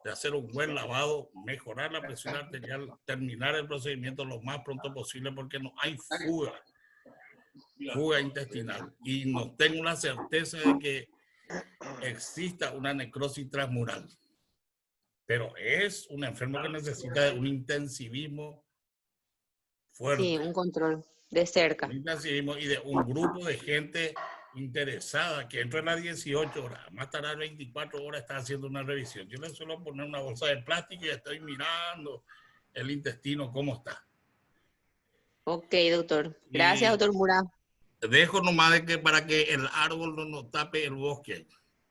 de hacer un buen lavado, mejorar la presión arterial, terminar el procedimiento lo más pronto posible porque no hay fuga intestinal y no tengo la certeza de que exista una necrosis transmural. Pero es un enfermo que necesita de un intensivismo fuerte. Sí, un control de cerca. Un intensivismo y de un grupo de gente interesada que entra en las 18 horas, más tarde 24 horas está haciendo una revisión. Yo le suelo poner una bolsa de plástico y estoy mirando el intestino cómo está. Ok, doctor. Gracias, doctor Mura. Dejo nomás de que para que el árbol no nos tape el bosque,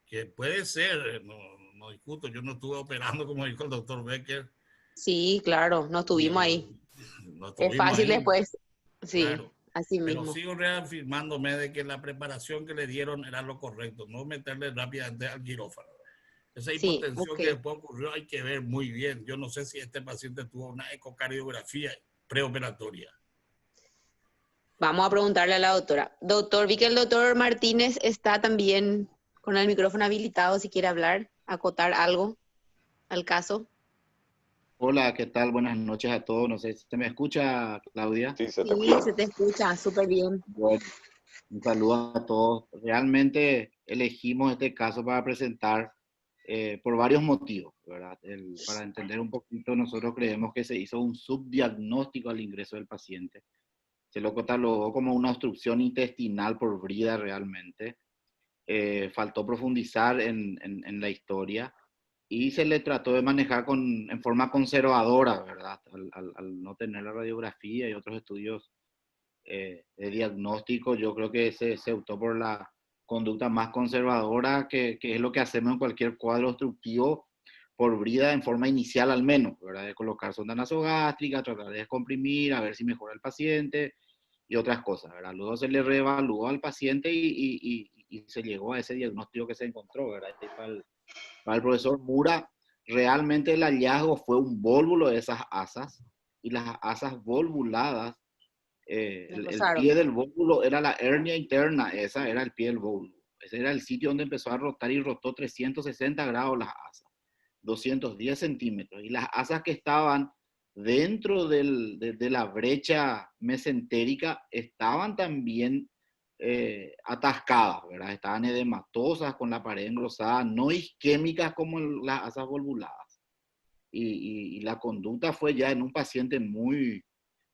que puede ser, no discuto, yo no estuve operando como dijo el doctor Becker. Sí, claro, no estuvimos ahí. Es fácil ahí. Después, sí, Claro. así Pero mismo. sigo reafirmándome de que la preparación que le dieron era lo correcto, no meterle rápidamente al quirófano. Esa hipotensión que después ocurrió hay que ver muy bien. Yo no sé si este paciente tuvo una ecocardiografía preoperatoria. Vamos a preguntarle a la doctora. Doctor, vi que el doctor Martínez está también con el micrófono habilitado, si quiere hablar, acotar algo al caso. Hola, ¿qué tal? Buenas noches a todos. No sé si se me escucha, Claudia. Sí, Sí, se te escucha, súper bien. Bueno, un saludo a todos. Realmente elegimos este caso para presentar por varios motivos, ¿verdad? Para entender un poquito, nosotros creemos que se hizo un subdiagnóstico al ingreso del paciente. Se lo catalogó como una obstrucción intestinal por brida realmente. Faltó profundizar en la historia. Y se le trató de manejar en forma conservadora, ¿verdad? Al no tener la radiografía y otros estudios de diagnóstico, yo creo que se optó por la conducta más conservadora, que es lo que hacemos en cualquier cuadro obstructivo por brida en forma inicial al menos, ¿verdad? De colocar sonda nasogástrica, tratar de descomprimir, a ver si mejora el paciente y otras cosas, ¿verdad? Luego se le reevaluó al paciente y se llegó a ese diagnóstico que se encontró, ¿verdad? Para el profesor Mura, realmente el hallazgo fue un vólvulo de esas asas, y las asas volvuladas, el pie del vólvulo era la hernia interna, esa era el pie del vólvulo. Ese era el sitio donde empezó a rotar y rotó 360 grados las asas, 210 centímetros. Y las asas que estaban dentro de la brecha mesentérica estaban también atascadas, ¿verdad? Estaban edematosas con la pared engrosada, no isquémicas como las asas volvuladas. Y la conducta fue ya en un paciente muy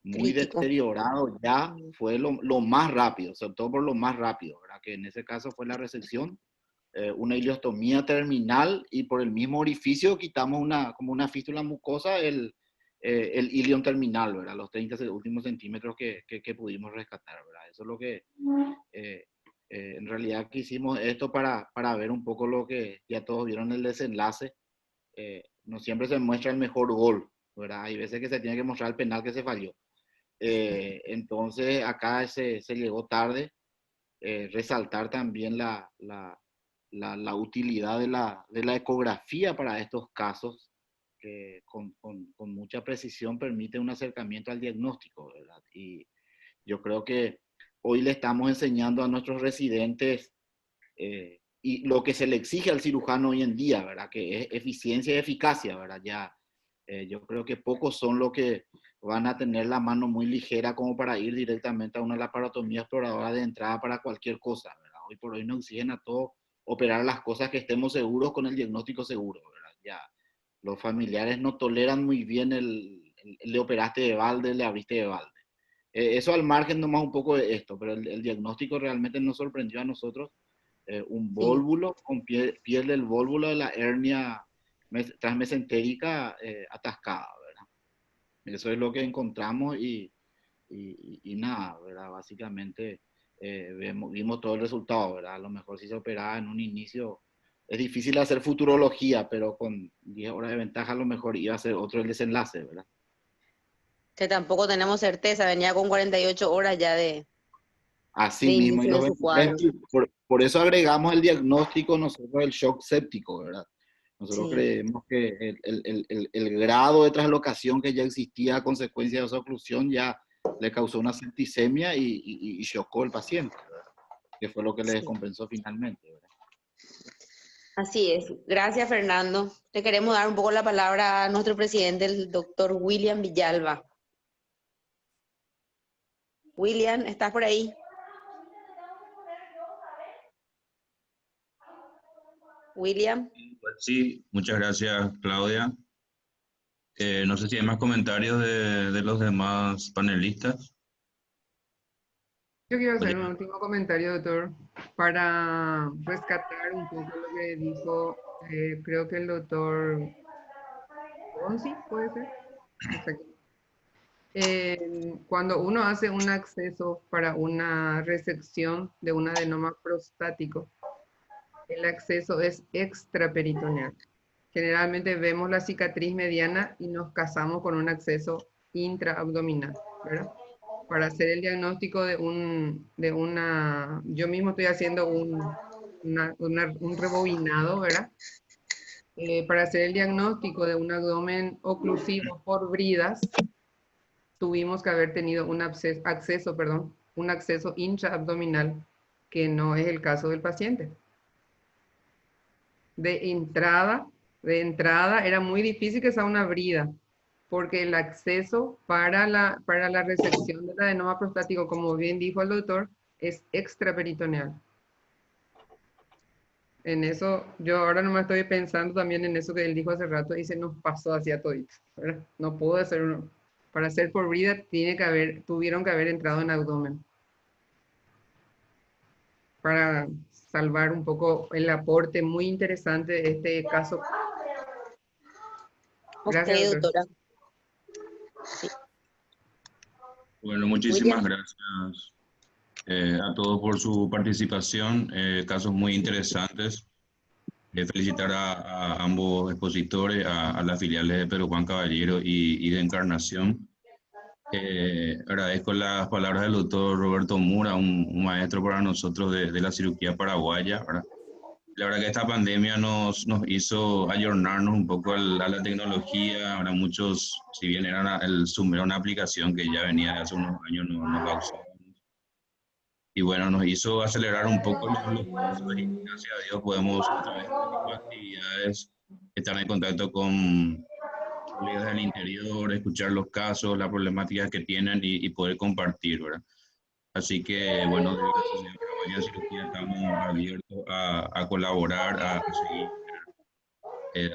deteriorado, ya fue lo más rápido, sobre todo por lo más rápido, ¿verdad? Que en ese caso fue la resección, una ileostomía terminal, y por el mismo orificio quitamos como una fístula mucosa, el ilion terminal, ¿verdad? Los 30 últimos centímetros que pudimos rescatar, ¿verdad? Eso es lo que en realidad que hicimos esto para ver un poco lo que ya todos vieron el desenlace. No siempre se muestra el mejor gol, ¿verdad? Hay veces que se tiene que mostrar el penal que se falló. Entonces acá se llegó tarde. Resaltar también la utilidad de la ecografía para estos casos, que con mucha precisión permite un acercamiento al diagnóstico, ¿verdad? Y yo creo que hoy le estamos enseñando a nuestros residentes y lo que se le exige al cirujano hoy en día, ¿verdad? Que es eficiencia y eficacia, ¿verdad? Ya, yo creo que pocos son los que van a tener la mano muy ligera como para ir directamente a una laparotomía exploradora de entrada para cualquier cosa, ¿verdad? Hoy por hoy nos exigen a todos operar las cosas que estemos seguros con el diagnóstico seguro, ¿verdad? Ya, los familiares no toleran muy bien le operaste de balde, le abriste de balde. Eso al margen nomás un poco de esto, pero el diagnóstico realmente nos sorprendió a nosotros. Un vólvulo con piel del vólvulo de la hernia transmesentérica atascada, ¿verdad? Eso es lo que encontramos y nada, ¿verdad? Básicamente vimos todo el resultado, ¿verdad? A lo mejor si se operaba en un inicio, es difícil hacer futurología, pero con 10 horas de ventaja a lo mejor iba a ser otro el desenlace, ¿verdad? Que tampoco tenemos certeza, venía con 48 horas ya de Así de mismo, y inicio los de su 23, cuadro. por eso agregamos el diagnóstico nosotros del shock séptico, ¿verdad? Nosotros Sí. creemos que el grado de traslocación que ya existía a consecuencia de esa oclusión ya le causó una septicemia y chocó al paciente, ¿verdad? Que fue lo que le Sí. descompensó finalmente, ¿verdad? Así es. Gracias, Fernando. Le queremos dar un poco la palabra a nuestro presidente, el doctor William Villalba. William, ¿estás por ahí? William. Pues sí, muchas gracias, Claudia. No sé si hay más comentarios de los demás panelistas. Yo quiero hacer un último comentario, doctor, para rescatar un poco lo que dijo, creo que el doctor Bonsi, ¿puede ser? Exacto. Cuando uno hace un acceso para una resección de un adenoma prostático, el acceso es extraperitoneal. Generalmente vemos la cicatriz mediana y nos casamos con un acceso intraabdominal, ¿verdad? Para hacer el diagnóstico de una, yo mismo estoy haciendo un rebobinado, ¿verdad? Para hacer el diagnóstico de un abdomen oclusivo por bridas, tuvimos que haber tenido un acceso intraabdominal, que no es el caso del paciente. De entrada era muy difícil que sea una brida, porque el acceso para la resección del adenoma prostático, como bien dijo el doctor, es extraperitoneal. En eso, yo ahora no me estoy pensando también en eso que él dijo hace rato y se nos pasó hacia todito, ¿verdad? No pudo hacer uno. Para hacer por brida tuvieron que haber entrado en abdomen. Para salvar un poco el aporte muy interesante de este caso. Gracias, Ok, doctora. Sí. Bueno, muchísimas gracias a todos por su participación. Casos muy interesantes. Felicitar a ambos expositores, a las filiales de Pedro Juan Caballero y de Encarnación. Agradezco las palabras del doctor Roberto Mura, un maestro para nosotros de la cirugía paraguaya, ¿verdad? La verdad que esta pandemia nos hizo ayornarnos un poco a la tecnología. Ahora muchos, si bien el Zoom era una aplicación que ya venía de hace unos años, no la usábamos. Y bueno, nos hizo acelerar un poco los pasos y gracias a Dios podemos otra vez tener actividades, estar en contacto con colegas del interior, escuchar los casos, las problemáticas que tienen y poder compartir, ¿verdad? Así que, bueno, desde la Sociedad Paraguaya de Cirugía estamos abiertos a colaborar, a seguir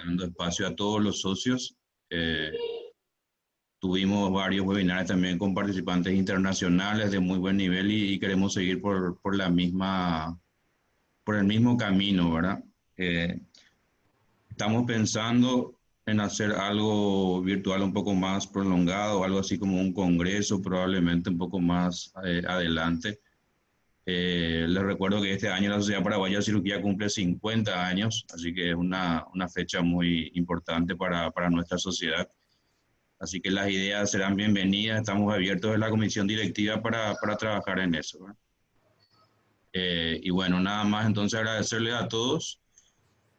dando espacio a todos los socios. Tuvimos varios webinars también con participantes internacionales de muy buen nivel y queremos seguir por el mismo camino, ¿verdad? Estamos pensando en hacer algo virtual un poco más prolongado, algo así como un congreso, probablemente un poco más adelante. Les recuerdo que este año la Sociedad Paraguaya de Cirugía cumple 50 años, así que es una fecha muy importante para nuestra sociedad. Así que las ideas serán bienvenidas, estamos abiertos en la comisión directiva para trabajar en eso, ¿verdad? Y bueno, nada más entonces agradecerles a todos.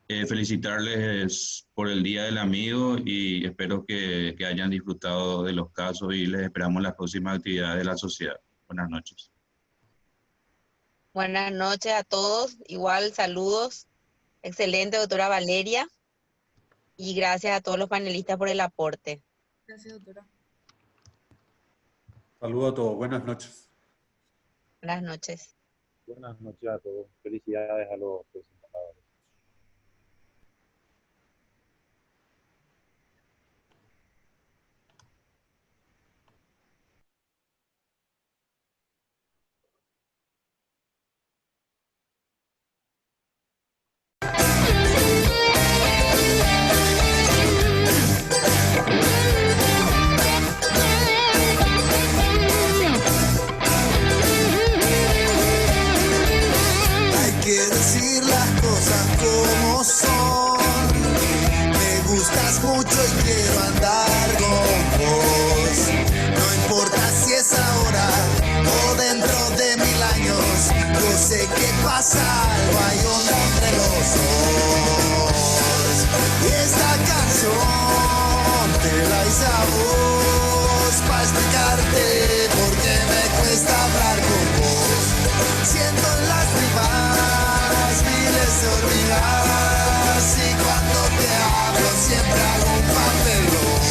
Felicitarles por el Día del Amigo y espero que hayan disfrutado de los casos y les esperamos en las próximas actividades de la sociedad. Buenas noches. Buenas noches a todos. Igual saludos. Excelente, doctora Valeria. Y gracias a todos los panelistas por el aporte. Gracias, doctora. Saludos a todos. Buenas noches. Buenas noches. Buenas noches a todos. Felicidades a los presentadores. Hay que decir las cosas como son. Me gustas mucho y quiero andar con vos. No importa si es ahora o dentro de 1000 años. ¿Qué pasa? Algo hay onda entre los dos. Y esta canción te la hice a vos para explicarte por qué me cuesta hablar con vos. Siento en las tripas miles de hormigas y cuando te hablo siempre hago un papelón.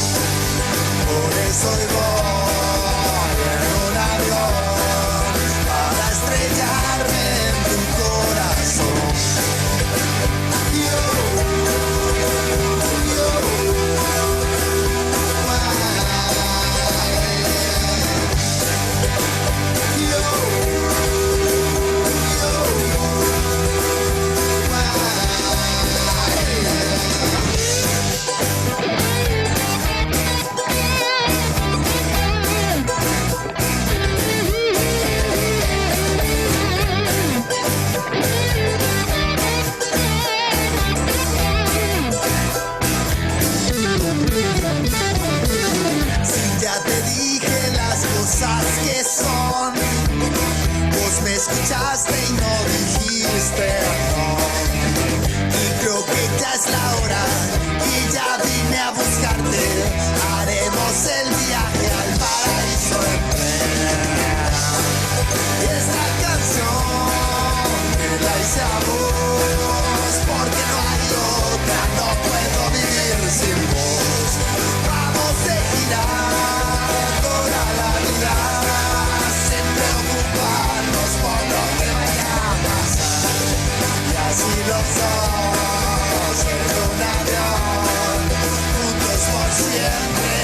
Por eso hoy voy en un avión para estrellarme en tu corazón. Que son, vos me escuchaste y no dijiste no. Y creo que ya es la hora y ya vine a buscarte. Haremos el viaje al paraíso en tren. Esta canción me la hice a vos porque no hay otra, no puedo vivir sin vos. Vamos de girar toda la vida sin preocuparnos por lo que vaya a pasar. Y así los dos en un avión, juntos por siempre.